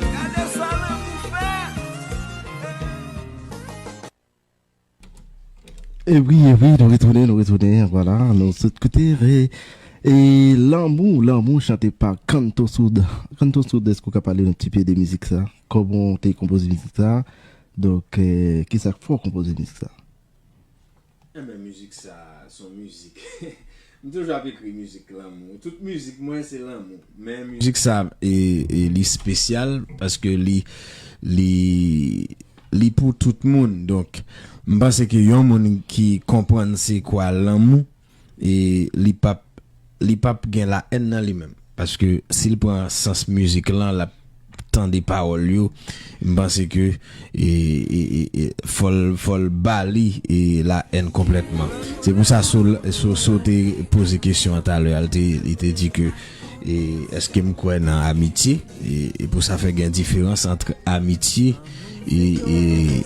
Regardez ça, l'amour fait. Et oui, nous retournons, voilà, nous sommes de côté. Et l'amour chanté par Kanto Soud. Kanto Soud, est-ce qu'on peut parler un petit peu de musique ça? Comment tu composes la musique ça? Donc, qui ça faut composer la musique ça? Mais musique ça, son musique. J'ai toujours écrit musique l'amour. Toute musique, moi, c'est l'amour. Mais musique ça est spécial parce que li pour tout le monde. Donc, je pense que y a un monde qui comprend c'est quoi l'amour et li pas gen la haine dans lui-même. Parce que s'il prend sens musique là, la temps des paroles yo, je pense que faut bali et la haine complètement. C'est pour ça sauter poser question tout à l'heure, il te dit que est-ce que me croit dans amitié et pour ça faire une différence entre amitié et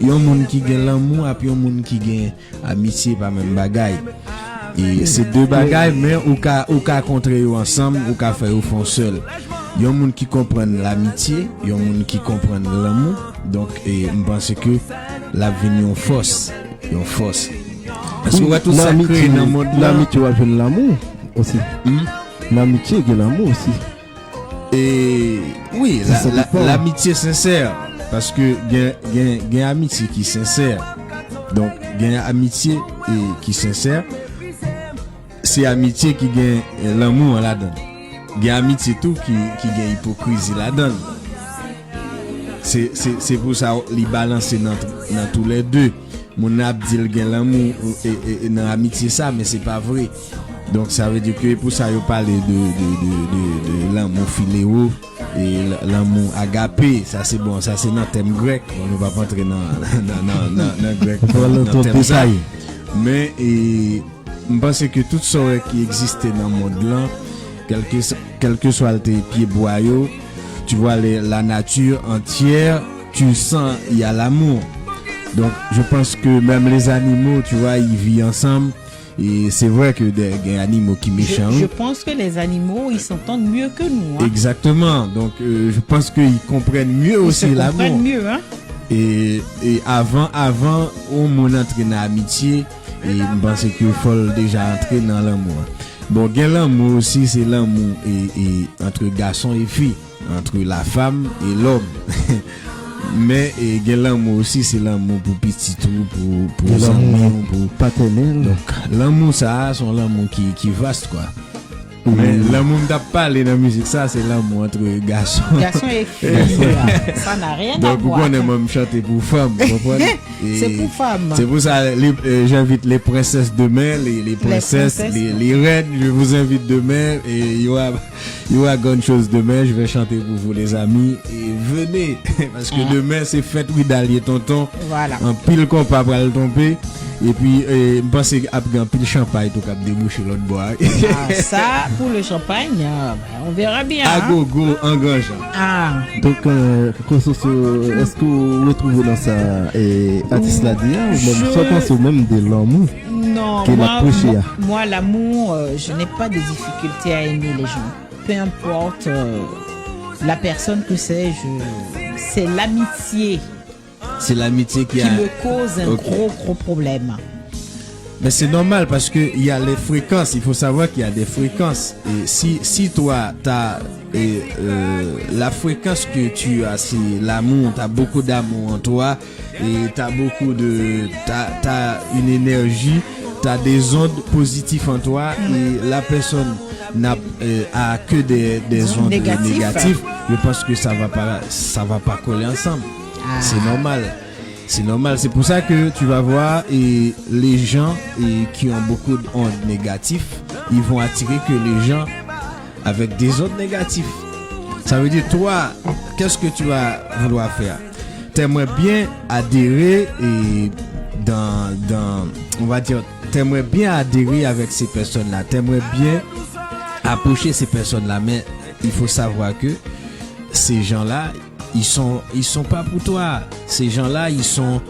yon moun qui gagne l'amour et puis yon moun qui gagne amitié pas même bagaille. Et ces deux bagailles mais ou ka contrer ensemble ou ka faire au fond seul. Yon moun qui comprennent l'amitié, yon moun qui comprennent l'amour. Donc et je pense que la vie yon force. Parce que tout ça crée dans le monde l'amitié va jouer l'amour aussi. L'amitié et l'amour aussi. Et oui, l'amitié sincère parce que il y a amitié qui sincère. Donc il y a amitié qui sincère. C'est amitié qui gagne l'amour là-dedans. Il y a amitié tout qui gagne hypocrisie là-dedans. C'est pour ça les balancer dans tous les deux. Mon abdil gagne l'amour et dans l'amitié ça mais c'est pas vrai. Donc ça veut dire que pour ça il parle de l'amour philéo et l'amour agapé, ça c'est bon, ça c'est dans le thème grec. On ne va pas entrer dans grec dans thème ça. Mais je pense que tout ça qui existait dans le monde là, quel que soit tes pieds boyaux, tu vois la nature entière, tu sens il y a l'amour. Donc je pense que même les animaux, tu vois, ils vivent ensemble. Et c'est vrai que des animaux qui méchants. Je pense que les animaux, ils s'entendent mieux que nous. Hein. Exactement. Donc, je pense qu'ils comprennent mieux aussi l'amour. Ils comprennent mieux, hein. Et avant, on entre dans l'amitié. Et je pense qu'il faut déjà entrer dans l'amour. Bon, l'amour aussi, c'est l'amour et entre garçon et fille, entre la femme et l'homme. Mais l'amour aussi c'est l'amour pour petit tout pour l'amour pour paternel. Donc l'amour ça c'est l'amour qui vaste quoi. Mais l'amour n'a pas parlé dans la musique ça c'est l'amour entre garçons et filles. Ça n'a rien à voir. Donc pourquoi on aime même chanter pour femmes, vous comprenez? C'est pour femmes. C'est pour ça j'invite les princesses demain, les princesses, les reines, je vous invite demain et il y aura grande chose demain, je vais chanter pour vous les amis et venez parce que demain c'est fête oui d'allier tonton. Voilà. En pile qu'on pas le tomber. Et puis, je pense qu'il y a un pile champagne tout cap déboucher l'autre bois. Ça, pour le champagne, on verra bien. À gogo, engage. Donc, est-ce que vous retrouvez dans ça artiste là dit ou même soit pense même de l'amour? Non, moi l'amour, je n'ai pas de difficulté à aimer les gens. Peu importe la personne que c'est l'amitié. C'est l'amitié qui me cause un gros problème. Mais c'est normal parce que il y a les fréquences. Il faut savoir qu'il y a des fréquences. Et si toi t'as la fréquence que tu as, c'est l'amour. T'as beaucoup d'amour en toi et t'as une énergie t'as des ondes positives en toi et la personne a que des ondes négatives, je pense que ça va pas coller ensemble. C'est normal. C'est normal. C'est pour ça que tu vas voir et les gens qui ont beaucoup d'ondes négatives, ils vont attirer que les gens avec des ondes négatives. Ça veut dire, toi, qu'est-ce que tu vas vouloir faire? T'aimerais bien adhérer et on va dire, t'aimerais bien adhérer avec ces personnes-là. T'aimerais bien approcher ces personnes-là. Mais il faut savoir que ces gens-là, ils sont pas pour toi. Ces gens-là, ils sont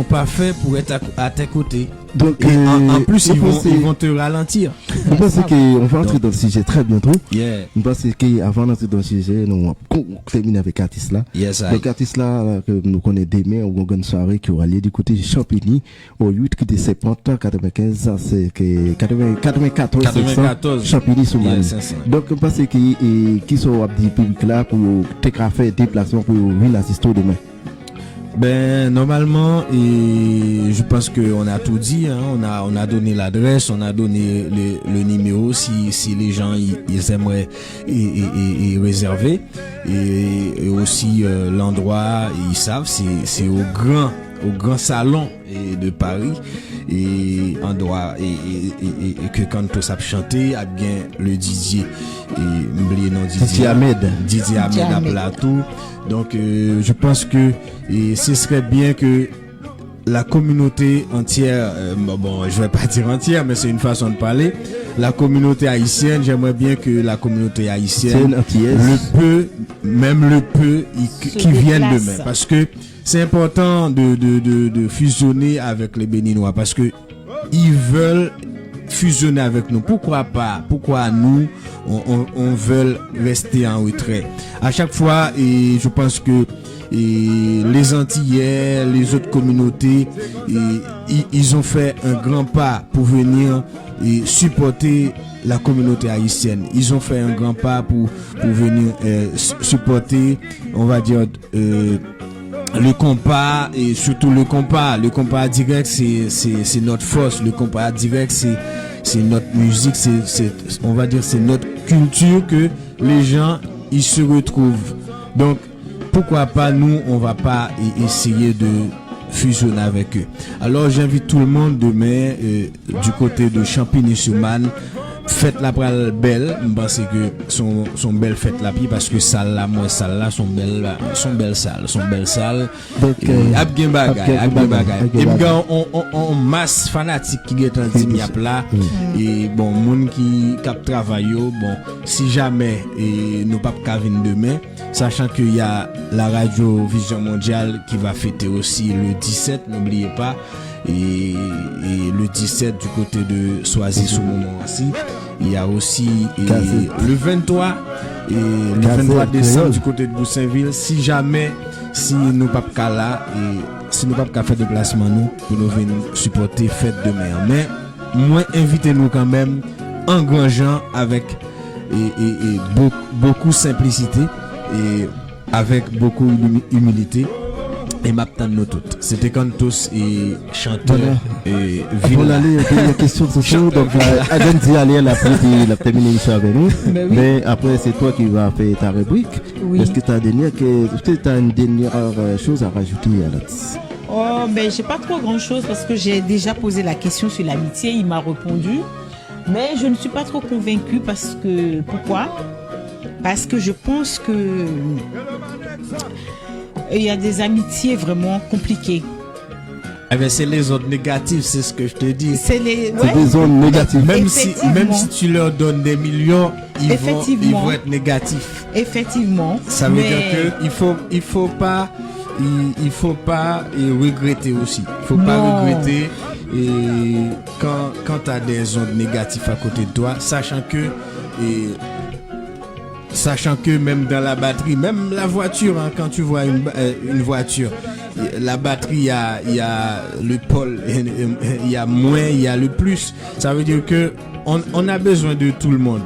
pas faits pour être à tes côtés. Donc, en plus, ils vont te ralentir. Je pense qu'on va entrer dans le sujet très bientôt. Yeah. Je pense qu'avant d'entrer dans le sujet, nous allons terminer avec l'artiste là. Yes, donc, l'artiste là, que nous connaissons demain, on a une soirée qui aura lieu du côté de Champigny, au 8 de septembre 95, c'est 94 Champigny sous Mali. Donc, je pense qui sont des publics là pour faire déplacement pour venir assister demain. Ben normalement je pense que on a tout dit, hein. On a donné l'adresse, on a donné le numéro si les gens ils aimeraient et réserver et aussi l'endroit ils savent c'est au grand salon de Paris et endroit et que quand tout ça chanter a bien le Didier et m'oublier non Didier Ahmed à plateau. Donc je pense que ce serait bien que la communauté entière, bon je vais pas dire entière mais c'est une façon de parler, la communauté haïtienne, j'aimerais bien que la communauté haïtienne le peu qui viennent demain parce que c'est important de fusionner avec les Béninois parce que ils veulent fusionner avec nous. Pourquoi pas? Pourquoi nous on veut rester en retrait? À chaque fois, et je pense que les Antillais, les autres communautés, ils ont fait un grand pas pour venir supporter la communauté haïtienne. Ils ont fait un grand pas pour venir supporter, on va dire, le compas et surtout le compas direct c'est notre force, le compas direct c'est notre musique, c'est on va dire c'est notre culture que les gens ils se retrouvent. Donc pourquoi pas nous on va pas essayer de fusionner avec eux. Alors j'invite tout le monde demain du côté de Champigny-sur-Marne. Fête la pral belle, je pense que son belle fête la pi parce que salle là moi salle là son belle salle. Donc ap gen bagay. Et on masse fanatique qui est en diap là et bon monde qui cap travail bon si jamais et nous pas ka venir demain, sachant que il y a la radio Vision Mondiale qui va fêter aussi le 17, n'oubliez pas. Et le 17 du côté de Soisy sous moment aussi il y a aussi le 23 et le 23 décembre du côté de Boussainville si nous pas là et si nous pas faire déplacement nous pour nous venir supporter fête demain mais moi invitez-nous quand même en grand gens avec et beaucoup simplicité et avec beaucoup d'humilité. Et m'attend nous toutes. C'était Cantos et chanteur et Villa. On allait poser la question de ce show. Donc, Adam dit aller la terminer l'émission avec nous. Mais après, c'est toi qui vas faire ta rubrique. Oui. Est-ce que tu as une dernière chose à rajouter à là-dessus? Oh, ben, j'ai pas trop grand-chose parce que j'ai déjà posé la question sur l'amitié. Il m'a répondu. Mais je ne suis pas trop convaincue parce que, pourquoi? Parce que je pense que il y a des amitiés vraiment compliquées. Eh bien, c'est les zones négatives, c'est ce que je te dis. C'est des zones négatives. Même si tu leur donnes des millions, ils vont être négatifs. Effectivement. Ça veut dire que il faut pas regretter aussi. Il faut pas regretter quand tu as des zones négatives à côté de toi, sachant que même dans la batterie, même la voiture, hein, quand tu vois une voiture, la batterie, il y a le pôle, il y a moins, il y a le plus. Ça veut dire que on a besoin de tout le monde.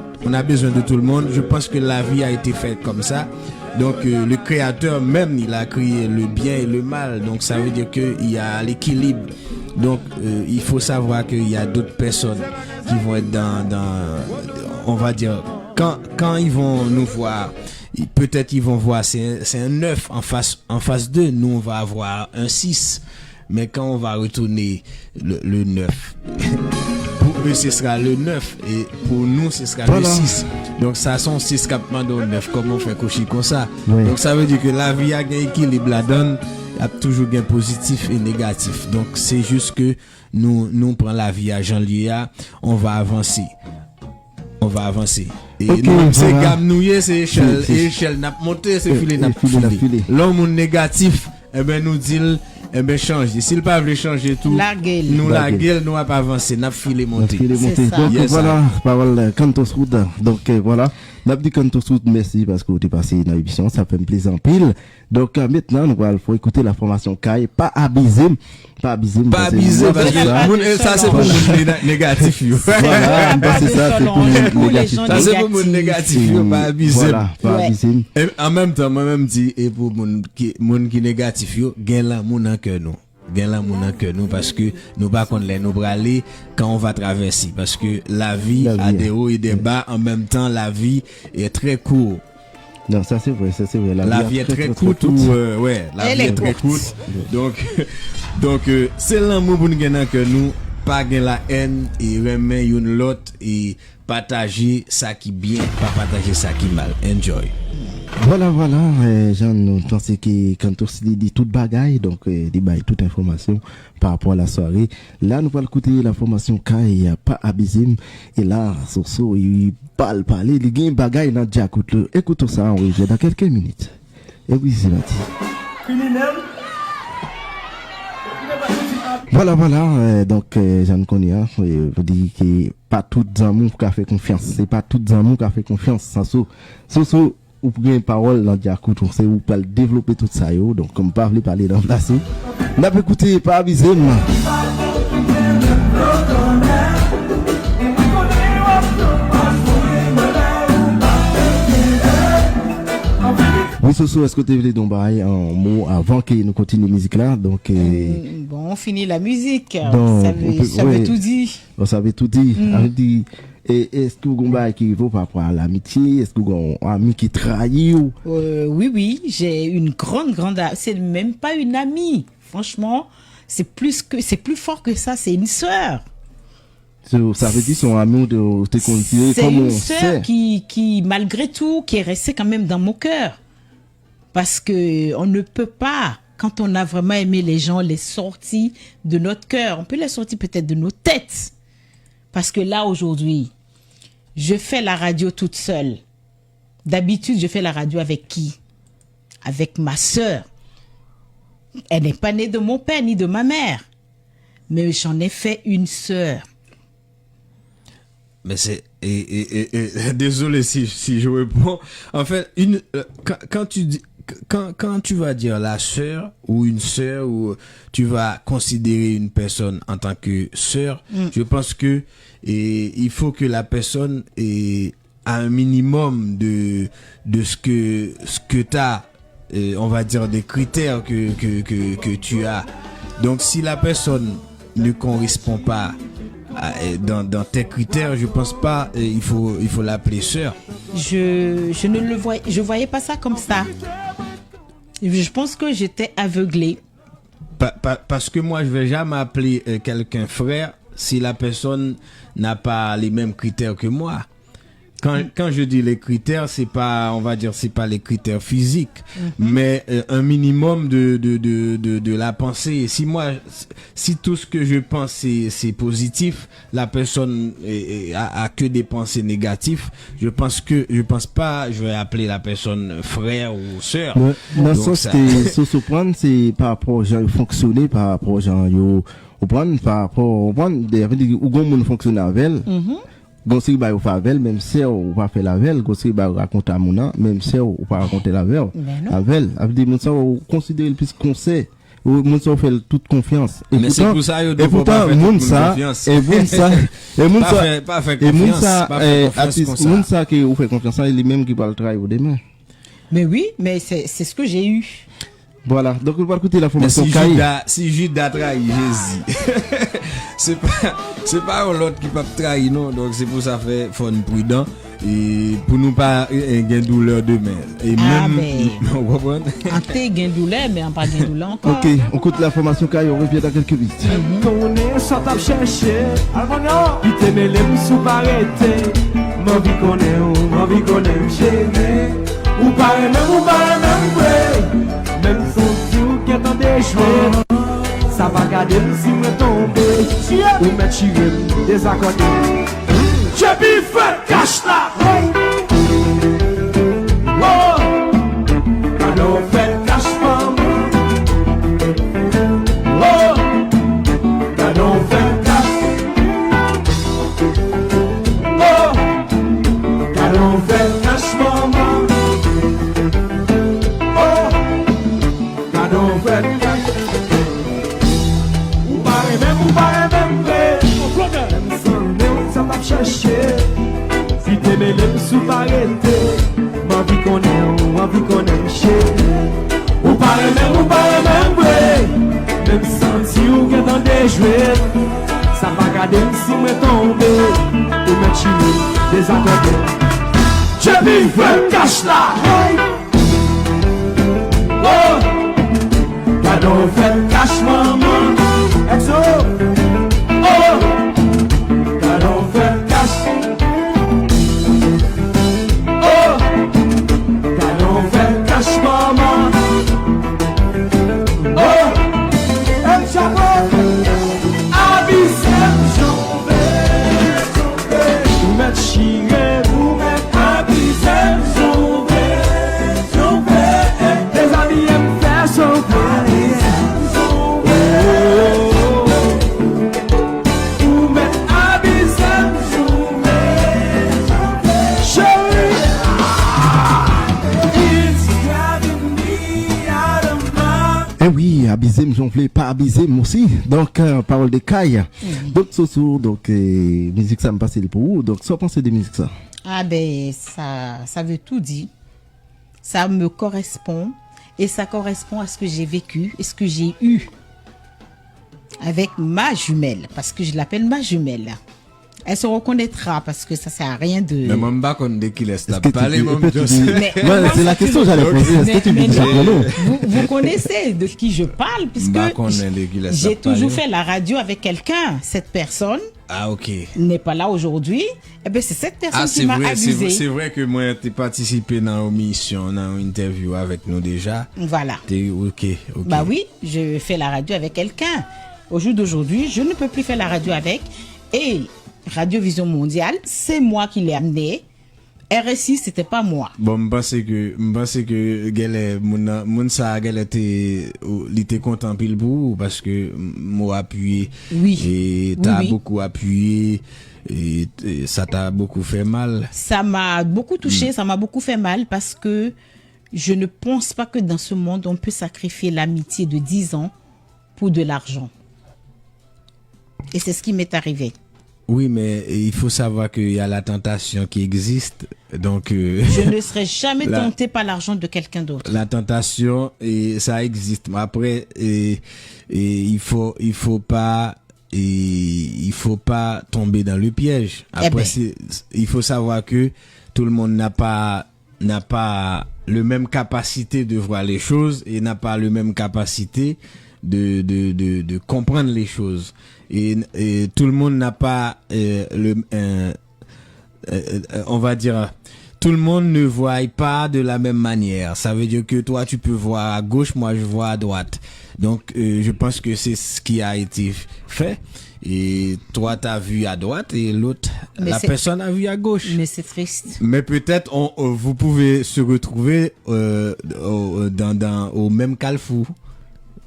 Je pense que la vie a été faite comme ça. Donc le créateur même, il a créé le bien et le mal. Donc ça veut dire qu'il y a l'équilibre. Donc il faut savoir qu'il y a d'autres personnes qui vont être on va dire, quand ils vont nous voir, peut-être ils vont voir c'est un 9 en face d'eux, nous on va avoir un 6. Mais quand on va retourner le 9, pour eux ce sera le 9 et pour nous ce sera le 6. Donc ça sont 6 capements de 9. Comment on fait coucher comme ça? Oui. Donc ça veut dire que la vie a un équilibre, la donne a toujours un positif et négatif. Donc c'est juste que nous prenons la vie à Jean-Lia, on va avancer. Et Ok, nous, c'est voilà. gamme nouillé, c'est échelle. C'est- Et échelle n'a monté, c'est filé n'a filé n'a filé. filé. L'homme négatif, eh ben nous dit, eh ben changer. S'il pas veut changer tout, La gueule. nous La la gueule. gueule, nous va pas avancer, n'a filé monter. C'est ça. Donc Yes, voilà, parole Cantos Route. Donc voilà, n'a dit Cantos Route, merci parce que vous êtes passé dans l'émission, ça fait un plaisir en pile. Donc maintenant, nous allons écouter la formation Kai, pas abuser, Pas abuser parce que moun- ça c'est pour le négatif. yo. Voilà, bah, c'est ça, c'est pour Pour le les négatif. gens Ça c'est pour moun négatif, yo, pas abuser. Voilà, pas Ouais. abuser. Et en même temps, moi-même dit, et pour moun qui négatif, yo, gen la moun en cœur nous. Gen la moun en cœur nous parce que nous pas qu'on les nous braler quand on va traverser. Parce que la vie a des hauts et des bas. En même temps, la vie est très courte. Non, ça c'est vrai, ça c'est vrai. La vie est très courte ou ouais, la Elle vie est est très courte. courte. Donc c'est l'amour pour nous que nous pas gain la haine et remet une l'autre et partager ça qui bien, pas partager ça qui mal. Enjoy. Voilà, Jean, nous pensons que quand on se dit toute bagaille, donc, des bails, toute information par rapport à la soirée. Là, nous allons écouter la formation Kai, il n'y a pas abysme. Et là, Soso, il parle, il y a un bagaille dans Jack. Écoutons ça, oui, dans quelques minutes. Et oui, c'est parti. Voilà, donc, Jean Konya, vous dit que pas tout amour qui a fait confiance. C'est pas tout amour qui a fait confiance. Soso, ou pour une parole dans Diakout, on sait où peut développer tout ça, yo. Donc, comme pas voulu parler dans place, on a écouté, pas avisé, oui, Soso, est-ce que tu veux donc un mot avant que nous continuions la musique là? Donc, Bon, on finit la musique. Donc, ça on peut- ça veut ouais. tout dit. on savait tout dit. On dit, est-ce que vous avez qui vaut par rapport à l'amitié? Est-ce que vous avez un ami qui trahit ou? Oui, j'ai une grande, c'est même pas une amie. Franchement, c'est plus fort que ça, c'est une sœur. Ça veut dire son ami de te considérer C'est comme une on sœur sait. qui, malgré tout, qui est restée quand même dans mon cœur. Parce que on ne peut pas, quand on a vraiment aimé les gens, les sortir de notre cœur. On peut les sortir peut-être de nos têtes. Parce que là, aujourd'hui, je fais la radio toute seule. D'habitude, je fais la radio avec qui? Avec ma sœur. Elle n'est pas née de mon père ni de ma mère. Mais j'en ai fait une sœur. Mais c'est désolé si je réponds. En fait, quand tu vas dire la sœur ou une sœur ou tu vas considérer une personne en tant que sœur, je pense que il faut que la personne ait un minimum de ce que t'as, on va dire des critères que tu as. Donc si la personne ne correspond pas dans tes critères, je pense pas il faut l'appeler sœur. Je ne le voyais, je voyais pas ça comme ça. Je pense que j'étais aveuglée. Parce que moi je vais jamais appeler quelqu'un frère si la personne n'a pas les mêmes critères que moi. Quand je dis les critères, c'est pas, on va dire, c'est pas les critères physiques, mais un minimum de la pensée. Si tout ce que je pense c'est positif, la personne a que des pensées négatives, je pense pas, je vais appeler la personne frère ou sœur. Dans le Donc, sens ça- que se prendre, c'est par rapport aux gens fonctionner, par rapport aux gens au prendre, par rapport au prendre, ou gon moun fonctionne avec elle. Gonsi ba ou fa avec elle, même si ou pas fait la veille, gonsi ba raconter à mon même si ou pas raconter la veille. Mais non. Avec elle, avec des moun ça ou considérer le plus qu'on sait. Ou moun ça fait toute confiance. Et Mais c'est pour ça, yo, et faut pas pourtant faire moun toute ça, confiance. et moun ça, et moun Pas ça, faire et moun confiance, ça, pas faire confiance artiste, comme ça. moun ça qui ou fait confiance, il est même qui parle travail au demain. Mais oui, mais c'est ce que j'ai eu. Voilà, donc on va écouter la Mais formation si Kaye. Judas trahi Jésus, c'est pas l'autre qui peut trahir, non. Donc c'est pour ça faire faut être prudent et pour nous pas gain douleur demain. Et Ah, même, mais- vous comprenez? En thé, gain douleur, mais en pas gain douleur encore. Ok, on écoute la formation Kaye, on revient dans quelques minutes. Connais sans t'a cherché. Il te met les sous parete. Ma vie connaît, chérie. Ou pas même, ouais. Même son Dieu qui attend des jouets. Ça va garder si me tomber. Ou me tirer, désaccordé. J'ai bien fait, cache là. Oh, alors fait cache maman. Oh, alors fait cache. Oh, alors fait cache maman. Oh, alors fait cache. Ou pas même vrai. Même sans nous, ça va chercher. Si t'aimais les sous parete, ma vie connaît, chérie. Ou pas même vrai. Même senti ou que dans des jouets. Ça va garder si me tomber. Ou me tirer, désaccordé. J'ai mis frère, cache là. Oh, cadeau fait cache maman. Exo. Oh, cadeau fait cache. Oh, cadeau fait cache maman. Oh, El Chapo. Abissem jombe. Ou met chire, ou met abissem jombe. Les amis aiment faire sauver. Ou met abissem jombe. Chérie, it's driving me out of my. Eh oui, abusé, m'jonflé, pas abusé, moi aussi. Donc, parole de Kaye. Donc, Soso, donc, musique ça me passe pour vous. Donc, soit penser de musique ça. Ah ben, ça veut tout dire. Ça me correspond. Et ça correspond à ce que j'ai vécu et ce que j'ai eu avec ma jumelle. Parce que je l'appelle ma jumelle. Elle se reconnaîtra parce que ça sert à rien de... Mais moi, je ne sais pas qui laisse la Est-ce que tu parler, dis- moi, est-ce que tu dis- Mais- Ouais, c'est la question que j'allais poser. Est-ce que tu Mais- dis ça pour nous? vous connaissez de qui je parle puisque Bah, qu'on ait des qui laissent j'ai la parler. toujours fait la radio avec quelqu'un. Cette personne Ah, ok. n'est pas là aujourd'hui. Eh bien, c'est cette personne Ah, qui c'est m'a vrai, abusé. c'est vrai que moi, t'es participé dans une émission, dans une interview avec nous déjà. Voilà. T'es ok. Bah oui, je fais la radio avec quelqu'un. Au jour d'aujourd'hui, je ne peux plus faire la radio avec. Et Radio Vision Mondiale, c'est moi qui l'ai amené. RSI, c'était pas moi. Bon, je pense que gelle moun sa gelle était content pile pour parce que moi appuyé Oui. et Oui, t'as oui. beaucoup appuyé et ça t'a beaucoup fait mal. Ça m'a beaucoup touché, ça m'a beaucoup fait mal parce que je ne pense pas que dans ce monde, on peut sacrifier l'amitié de 10 ans pour de l'argent. Et c'est ce qui m'est arrivé. Oui, mais il faut savoir qu'il y a la tentation qui existe. Donc, Je ne serai jamais La- tentée par l'argent de quelqu'un d'autre. la tentation, et ça existe. Mais après, il faut pas tomber dans le piège. Après, ben. il faut savoir que tout le monde n'a pas le même capacité de voir les choses et n'a pas le même capacité de comprendre les choses. Et tout le monde n'a pas on va dire, tout le monde ne voit pas de la même manière. Ça veut dire que toi, tu peux voir à gauche, moi, je vois à droite. Donc, je pense que c'est ce qui a été fait. Et toi, t'as vu à droite et l'autre, Mais la c'est- personne a vu à gauche. Mais c'est triste. Mais peut-être vous pouvez se retrouver au même carrefour.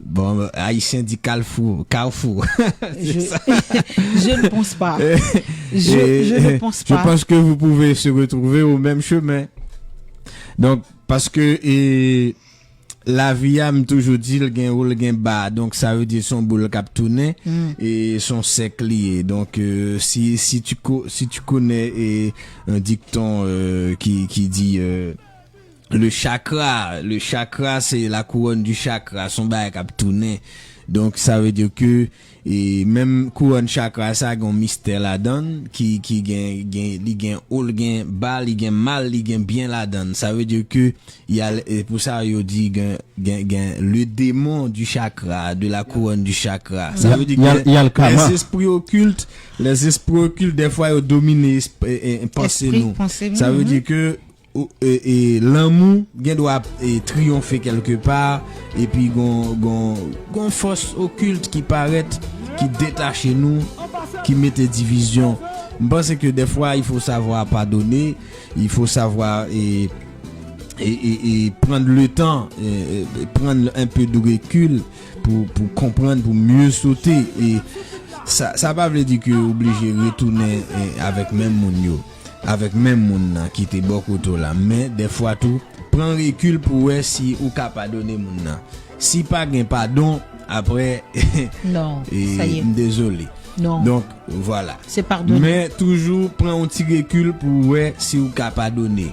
Bon, Haïtien dit carrefour. Je, je ne pense pas. Je ne pense pas. Je pense que vous pouvez se retrouver au même chemin. Donc, parce que la vie a toujours dit le gain haut, le gain bas. Donc, ça veut dire son boule cap tourner et son sec lié. Donc, si tu connais un dicton qui dit le chakra c'est la couronne du chakra, son bail cap tourner. Donc ça veut dire que et même couronne chakra ça gon mystère là-dedans qui gain haut gain bas gain mal gain bien là-dedans. Ça veut dire que il y a et pour ça yo dit gain le démon du chakra, de la couronne du chakra. Ça veut dire que il y a le karma. les esprits occultes des fois ils dominent penser nous. Ça veut dire que et l'amour doit triompher quelque part et puis gon force occulte qui paraît qui détache nous qui met des divisions. Je pense que des fois il faut savoir pardonner, il faut savoir et prendre le temps prendre un peu de recul pour comprendre, pour mieux sauter. Et ça pas veut dire que obligé retourner avec même moun yo, avec même moun nan qui était beaucoup là, mais des fois tout prend recul pour voir si ou capable donner moun nan. Si pas gain pardon après non, ça y est. Désolé. Non. Donc voilà. C'est pardonné. Mais toujours prend un petit recul pour voir si ou capable donner.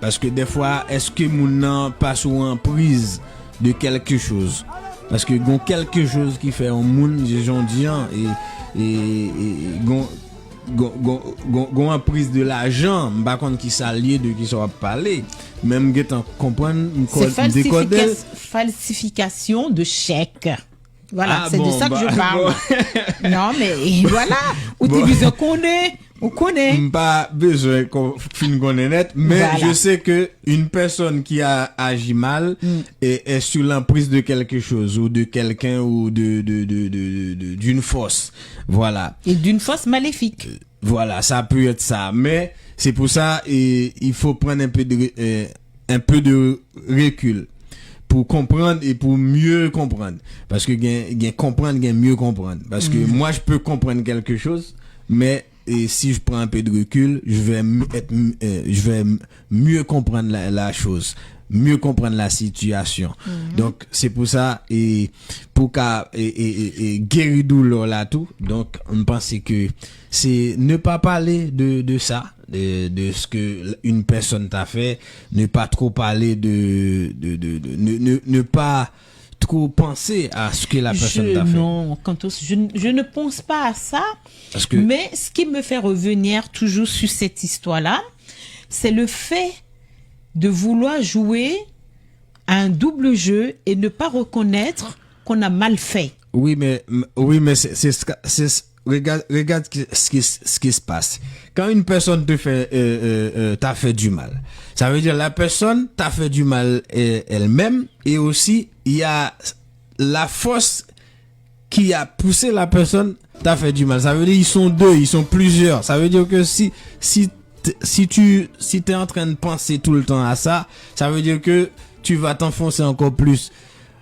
Parce que des fois est-ce que moun nan passe en prise de quelque chose? Parce que gon quelque chose qui fait un moun jondian et gon en prise de l'argent, par contre qui s'allie de qui soit parler, même getan comprendre c'est falsification de chèque. Voilà, c'est de ça que je parle. Non mais voilà, ou on connaît. Pas besoin qu'on fin connaître, mais voilà. Je sais que une personne qui a agi mal est sur l'emprise de quelque chose ou de quelqu'un ou d'une force. Voilà. Et d'une force maléfique. Voilà, ça peut être ça, mais c'est pour ça il faut prendre un peu de recul pour comprendre et pour mieux comprendre, parce que comprendre mieux comprendre, parce que moi je peux comprendre quelque chose, mais et si je prends un peu de recul, je vais mieux comprendre la chose, mieux comprendre la situation. Donc c'est pour ça et pour qu'à guérir douleur là tout. Donc on pense que c'est ne pas parler de ça, de ce que une personne t'a fait, ne pas trop parler ne pas trop penser à ce que la personne t'a fait. Non, je ne pense pas à ça. Mais ce qui me fait revenir toujours sur cette histoire-là, c'est le fait de vouloir jouer à un double jeu et ne pas reconnaître qu'on a mal fait. Oui, mais c'est regarde ce qui se passe. Quand une personne te fait t'a fait du mal, ça veut dire la personne t'a fait du mal elle-même, et aussi il y a la force qui a poussé la personne t'a fait du mal. Ça veut dire ils sont deux, ils sont plusieurs. Ça veut dire que si t'es en train de penser tout le temps à ça, ça veut dire que tu vas t'enfoncer encore plus.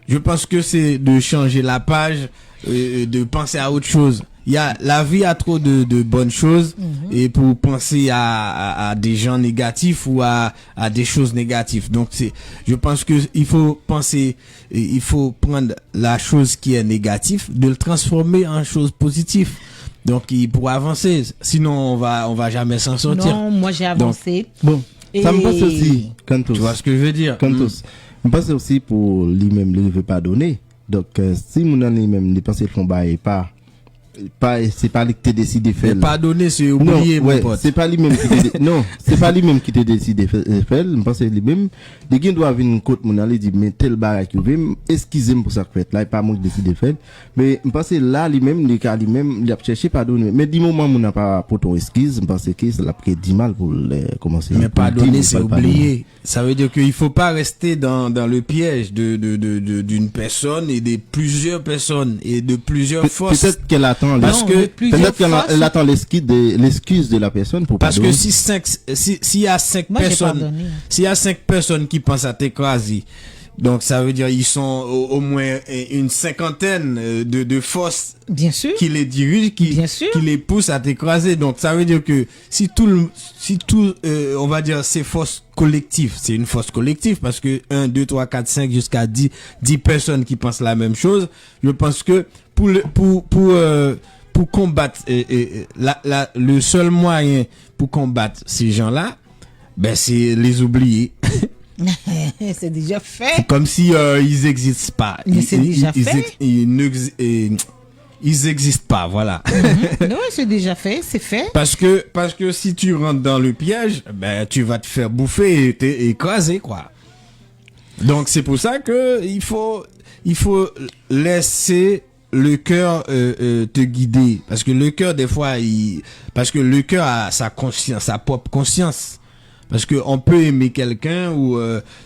Je pense que c'est de changer la page, de penser à autre chose. La vie a trop de bonnes choses, et pour penser à des gens négatifs ou à des choses négatives. Donc je pense que il faut prendre la chose qui est négative, de le transformer en chose positive. Donc pour avancer, sinon on va jamais s'en sortir. Non, moi j'ai avancé. Donc, bon, ça me passe aussi Kantos. Tu vois ce que je veux dire? Kantos. Me passe aussi pour lui-même il veut pas donner. Donc si mon ami même il pense qu'ils font bail c'est pas lui qui t'a décidé faire. Mais pardonner, c'est oublier, mon pote. C'est pas lui-même qui t'a non, c'est pas lui-même qui t'a décidé faire. Je pense que lui-même, les gars doivent venir côté mon aller dire mais tel bagarre qui veut, excusez-moi pour ça que fait là, pas moi qui décide faire. Mais je pense que là lui-même, il a cherché pardonner. Mais du moment où on n'a pas pour ton excuse, je pense que ça l'a pris 10 mal pour commencer. Mais pardonner, c'est oublier. Ça veut dire qu'il faut pas rester dans le piège d'une personne et de plusieurs personnes et de plusieurs forces. Peut-être qu'elle attend peut-être qu'elle attend l'excuse de la personne pour parce pardonner. que s'il y a 5 personnes qui pensent à t'écraser, donc ça veut dire ils sont au moins une cinquantaine de forces, bien sûr, qui les dirigent, qui les poussent à t'écraser. Donc ça veut dire que si tout on va dire ces forces collectives, c'est une force collective, parce que 1, 2, 3, 4, 5 jusqu'à 10 personnes qui pensent la même chose. Je pense que pour combattre le seul moyen pour combattre ces gens-là, ben c'est les oublier. C'est déjà fait. C'est comme si ils existent pas. Mais c'est déjà fait. Ils existent pas, voilà. Non, c'est déjà fait, c'est fait. Parce que si tu rentres dans le piège, ben tu vas te faire bouffer et t'es écrasé, quoi. Donc c'est pour ça que il faut laisser le cœur te guider, parce que le cœur des fois parce que le cœur a sa conscience, sa propre conscience. Parce que on peut aimer quelqu'un ou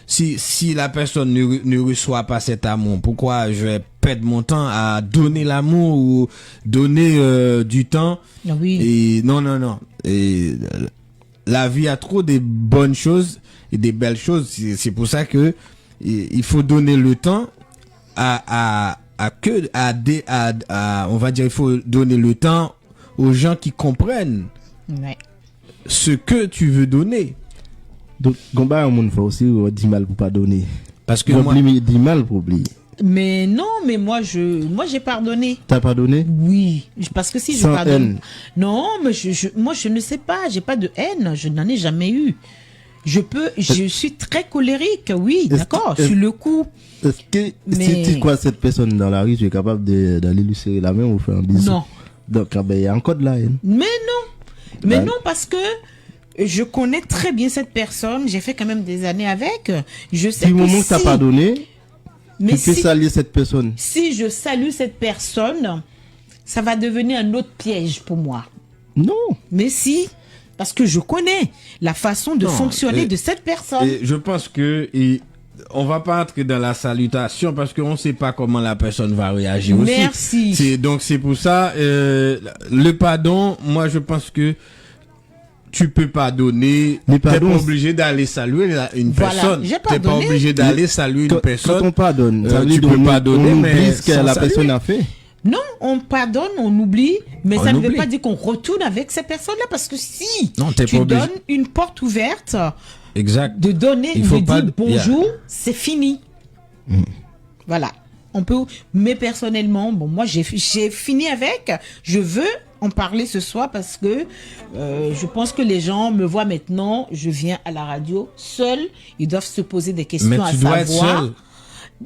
si la personne ne reçoit pas cet amour, pourquoi je vais perdre mon temps à donner l'amour ou donner du temps? Oui. Et non. Et la vie a trop des bonnes choses et des belles choses. C'est pour ça que il faut donner le temps on va dire, il faut donner le temps aux gens qui comprennent Ouais. ce que tu veux donner. Donc, Gomba, on fait aussi 10 mal pour pas donner. Parce que moi, 10 mal pour oublier. Mais non, mais moi j'ai pardonné. T'as pardonné? Oui, parce que si je Sans pardonne. haine. Non, mais moi je ne sais pas, j'ai pas de haine, je n'en ai jamais eu. Je suis très colérique, oui, Est-ce d'accord, que- sur le coup. Est-ce que Mais- si tu croises cette personne dans la rue, tu es capable d'aller lui serrer la main ou faire un bisou? Non. Donc, ah ben, il y a encore de la haine. Mais non. Mais Bah- non, parce que je connais très bien cette personne, j'ai fait quand même des années avec. Je sais Du que moment que t'as si, pardonné, mais tu peux si, saluer cette personne. si je salue cette personne, ça va devenir un autre piège pour moi. Non. Mais si, parce que je connais la façon de Non, fonctionner de cette personne. et je pense que on va pas entrer dans la salutation parce qu'on ne sait pas comment la personne va réagir aussi. Merci. Donc c'est pour ça le pardon. Moi je pense que tu peux pardonner. Mais T'es pardon, pas obligé d'aller saluer une Voilà, personne. j'ai T'es pas pardonné. obligé d'aller saluer une Quand personne. on pardonne, ça veut tu dire peux pardonner, on mais oublie ce que sans la saluer. personne a fait. Non, on pardonne, on oublie, mais On ça ne veut oublie. pas dire qu'on retourne avec ces personnes-là, parce que si Non, t'es tu pas obligé. donnes une porte ouverte, Exact. de donner, Il de faut dire pas- bonjour, c'est fini. Voilà. On peut, mais personnellement, bon, moi j'ai fini avec. Je veux en parler ce soir parce que je pense que les gens me voient maintenant. Je viens à la radio seule. Ils doivent se poser des questions Mais à tu dois être savoir. seul.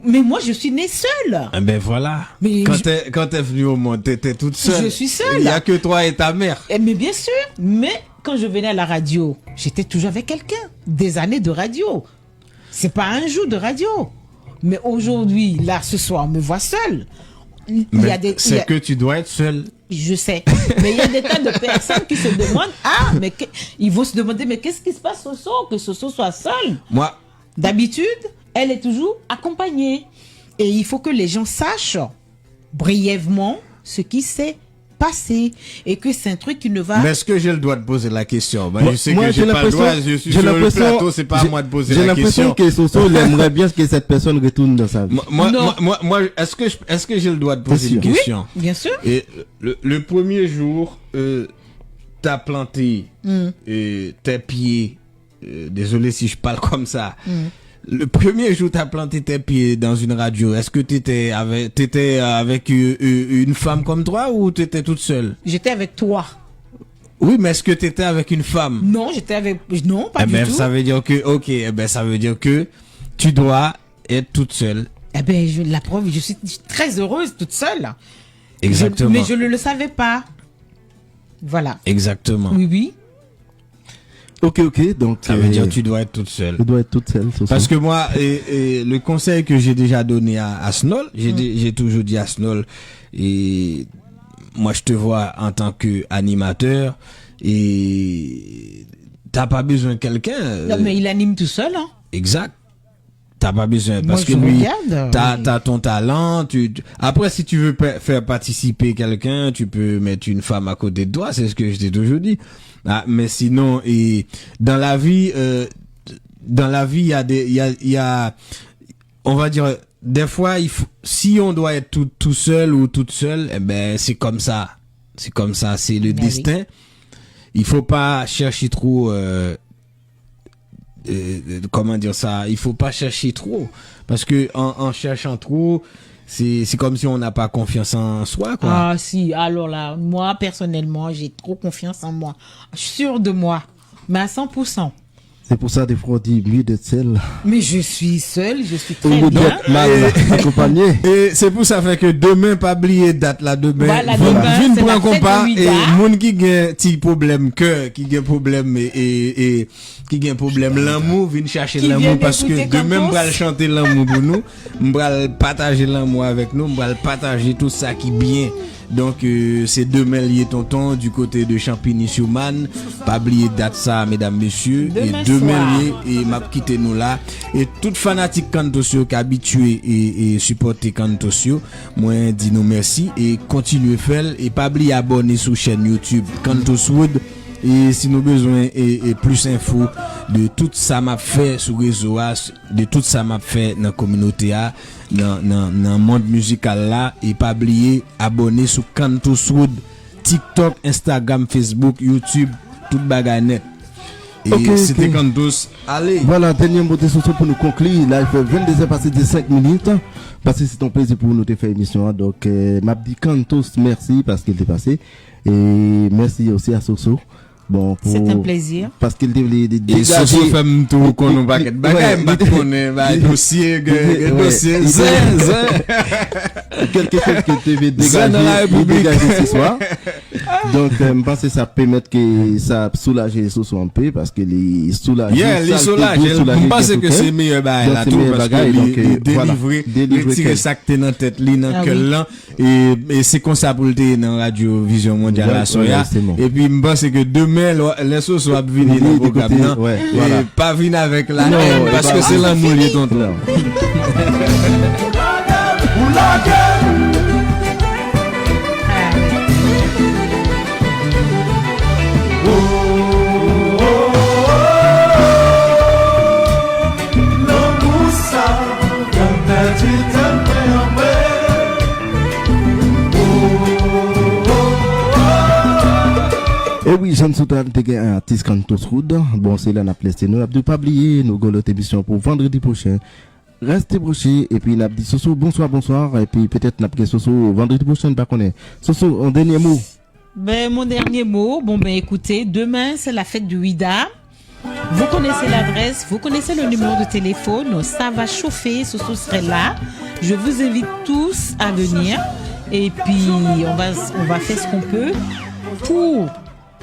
Mais moi, je suis née seule. Eh ben voilà. Mais Quand t'es venu au monde, t'étais toute seule. Je suis seule. Il y a que toi et ta mère. Mais bien sûr. Mais quand je venais à la radio, j'étais toujours avec quelqu'un. Des années de radio. C'est pas un jour de radio. Mais aujourd'hui, là, ce soir, on me voit seule. Il y a des, il y C'est a- que tu dois être seul. Je sais. Mais il y a des tas de personnes qui se demandent, mais ils vont se demander, mais qu'est-ce qui se passe Soso, que Soso soit seule? Moi, D'habitude, elle est toujours accompagnée. Et il faut que les gens sachent brièvement ce qui s'est passé. Et que c'est un truc qui ne va... mais est-ce que j'ai le droit de poser la question? Ben, Moi- je sais moi, que j'ai pas le droit, je suis sur le plateau, c'est pas à moi de poser la question. J'ai l'impression que Soso, il aimerait bien que cette personne retourne dans sa vie. Non. Moi, est-ce que j'ai le droit de poser une Bien sûr. question? Bien sûr. Et le premier jour, t'as planté tes pieds. Désolé si je parle comme ça. Le premier jour, t'as planté tes pieds dans une radio. Est-ce que t'étais avec une femme comme toi ou t'étais toute seule? J'étais avec toi. Oui, mais est-ce que t'étais avec une femme? Non, j'étais avec... Non, pas Eh du ben, tout. ça veut dire que, ok, eh ben, ça veut dire que tu dois être toute seule. Eh ben, la preuve, je suis très heureuse toute seule. Exactement. Mais je ne le savais pas. Voilà. Exactement. Oui, oui. Ok, donc. Ça veut dire que tu dois être toute seule. Tu dois être toute seule, Soso. Parce que moi, et le conseil que j'ai déjà donné à Snol, j'ai toujours dit à Snol, et moi je te vois en tant que animateur, et t'as pas besoin de quelqu'un. Non, mais il anime tout seul, hein. Exact. T'as pas besoin, Moi, parce que je lui, regarde. t'as ton talent, après, si tu veux faire participer quelqu'un, tu peux mettre une femme à côté de toi, c'est ce que je t'ai toujours dit. Ah, mais sinon, et dans la vie, il y a, on va dire, des fois, si on doit être tout seul ou toute seule, eh ben, c'est comme ça. C'est comme ça, c'est le Ben destin. Il faut pas chercher trop, comment dire ça, il faut pas chercher trop. Parce que, en cherchant trop, c'est comme si on n'a pas confiance en soi, quoi. Ah, si. Alors là, moi, personnellement, j'ai trop confiance en moi. Je suis sûre de moi. Mais à 100%. C'est pour ça des fois on dit mieux d'être seul. Mais je suis seule, je suis Ou très mieux bien. d'être mal accompagné. Et c'est pour ça fait que demain, pas oublier date là, demain. Voilà, demain, Vine c'est pour la un fête compas, de et Ouida. moun qui gen ti problème cœur, qui gen problème et qui gen problème l'amour, vient chercher Qui l'amour vient parce que d'écouter demain, Campos. m'bral chanter l'amour pour nous, m'bral partager l'amour avec nous, m'bral partager tout ça qui bien. Donc c'est demain lié tonton du côté de Champigny-sur-Marne. Pas oublier date ça mesdames messieurs Demain et demain soir. lié et m'a quitté nous là et toute fanatique Cantosio qui habitué et supporter Cantosio moi dis nous merci et continuez faire et pas oublier abonner sur chaîne YouTube Cantoswood. Et si nous besoin et plus info de tout ça m'a fait sur réseau, de tout ça m'a fait dans la communauté, dans le monde musical là, et pas oublier abonner sur Cantoswood, TikTok, Instagram, Facebook, YouTube, toute bagaille net. Et Ok, c'était ok. Cantos. Allez. Voilà, dernier mot de socio pour nous conclure. Là, il fait 22h passé de 5 minutes. Parce que c'est un plaisir pour nous de faire émission. Donc, m'a dit Cantos, merci parce qu'il était passé. Et merci aussi à Soso. Bon, pour... C'est un plaisir. Parce qu'il devait Et ce soit fait tout qu'on nous baguette bagaille pas connaît dossier dossier quelque chose que devait Zan dans la République. dégager ce soir. Donc, je pense que ça permet que ça soulage Soso un peu parce que les soulage. Yeah, les soulages, je pense que c'est meilleur bail là Donc, c'est tout meilleur parce bagaille, que donc, voilà. délivrer Délivrer retirer quel- ça que t'es dans tête li dans Ah cœur oui. là et c'est comme ça pour le t'es dans Radio Vision Mondiale Ouais, la soya ouais, c'est bon. et puis je pense que demain les sauces vont venir Oui, dans le des programme côtés, là ouais, et voilà. pas venir avec la Non, haine et parce pas- que c'est l'amour lié tonton. Non. Et oui, Jean Soudan, t'es un artiste Cantos Roud. Bon, c'est là, on a placé nous. Abdou, pas oublier, nous avons notre émission pour vendredi prochain. Restez brochés. Et puis, on a dit Soso, bonsoir, bonsoir. Et puis, peut-être, on a pris Soso vendredi prochain, pas qu'on est. Soso, un dernier mot. Ben, mon dernier mot, bon ben écoutez, demain c'est la fête du Ouida. Vous connaissez l'adresse, vous connaissez le numéro de téléphone, ça va chauffer, Soso serait là. Je vous invite tous à venir et puis on va faire ce qu'on peut pour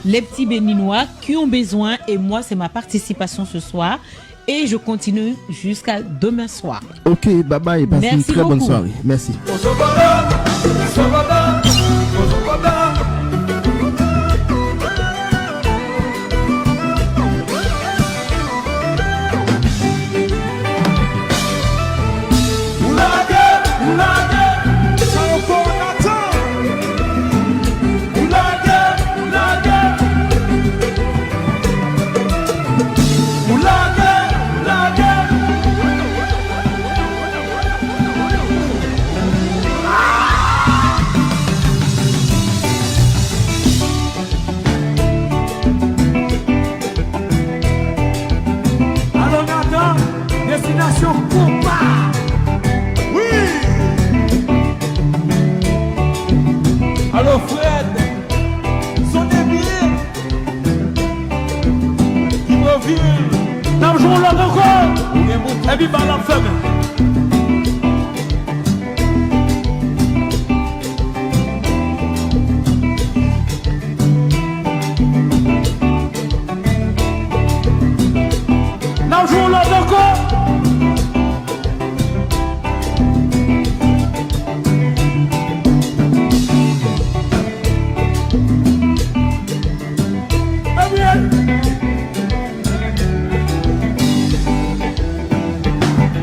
les petits béninois qui ont besoin et moi c'est ma participation ce soir et je continue jusqu'à demain soir. Ok, bye bye. Passez une Merci très bonne beaucoup. soirée. Merci. Alors Nathan, destination Compa. Oui. Alors Fred, son bien. Il revient. Nous jouons là encore. Et puis par la femme. Nous jouons là encore. Eh bien.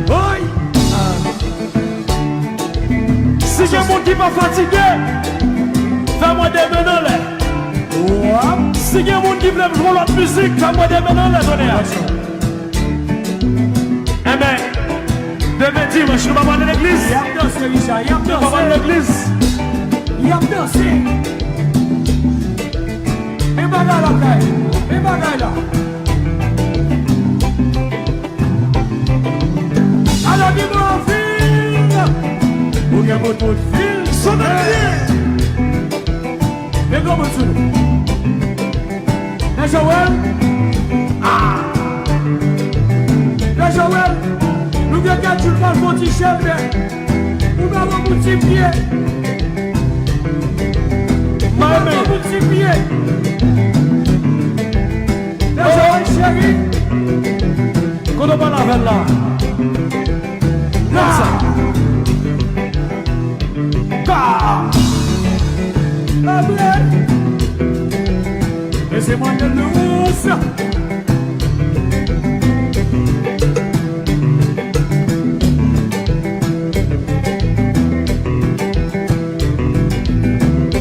Oui. Si j'ai mon qui va fatigué, fais-moi des menants là. Si j'ai mon qui veut jouer l'autre musique, fais-moi des menants là, donnez. Eh bien, demain dimanche, je vais pas de l'église. Il y a dansé, Richard, il y a dansé. Je vais pas de l'église. Il y a dansé. Et bagaille là, Kai. Et bagaille là. Alors, dis-moi en fil. Ou bien votre fil. Sonne bien. Mais comment tu le? Mais Joël. Ah. La Joël, nous regardons tout le monde pour petit chef, nous avons un petit pied. Nous avons un petit pied. La Joël chérie, qu'on ne va la faire là. Comme ça. Laissez-moi de l'os.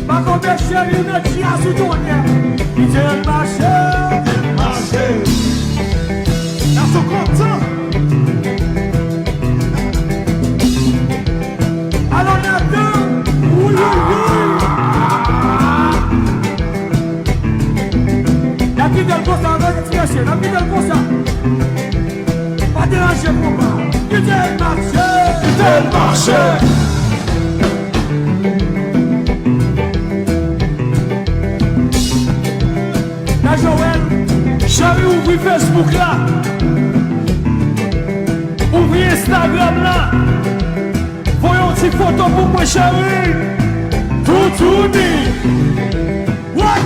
Ma grand-mère chérie me dit à sous ton air. Il dit elle marche. Là, sont contents. Alors, Nathan, oui, oui, la vie del Costa, la vie del Costa. Pas déranger pour moi. Il dit elle marche. La Joël, chérie, ouvri Facebook là. Ouvri Instagram là. Voyons une petite photo pour moi, chérie. Tout dit. What?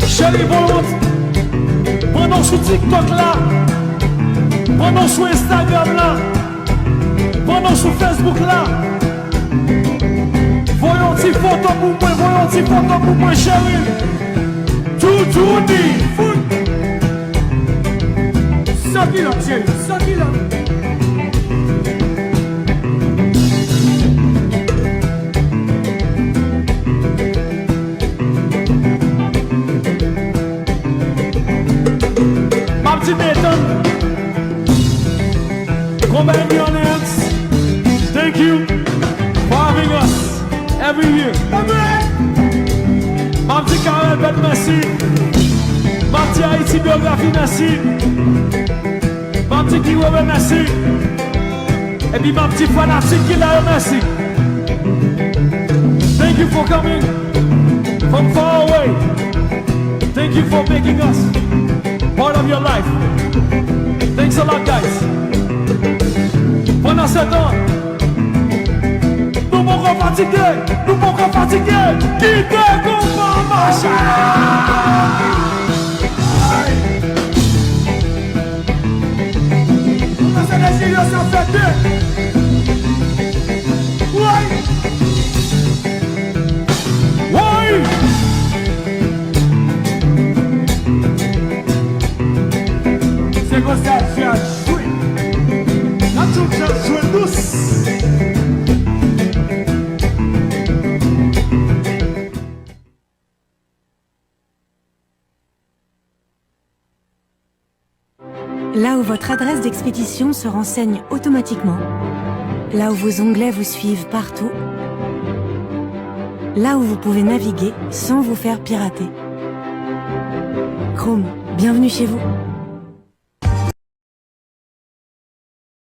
Chérie, voyons. Prenons sur TikTok là. Prenons sur Instagram là. Prenons sur Facebook là. Voyons une petite photo pour moi, chérie. Tout dit. Ça qui l'a, chérie, ça qui l'a. Ma petite Nathan, companions, thank you for having us every year. Ma petite Karel Ben, merci. Ma petite Haïti biographie, merci. Ma petite Kiwewe, merci. Et puis ma petite fanatique qui l'a, merci. Thank you for coming from far away. Thank you for making us part of your life. Thanks a lot, guys. Pendant ce temps, nous pouvons fatiguer. Qui te comprend, ma chère? C'est les géniaux, ça fait deux. Oui. C'est comme ça que j'ai joué. La toute j'ai joué douce. Là où votre adresse d'expédition se renseigne automatiquement, là où vos onglets vous suivent partout, là où vous pouvez naviguer sans vous faire pirater. Chrome, bienvenue chez vous.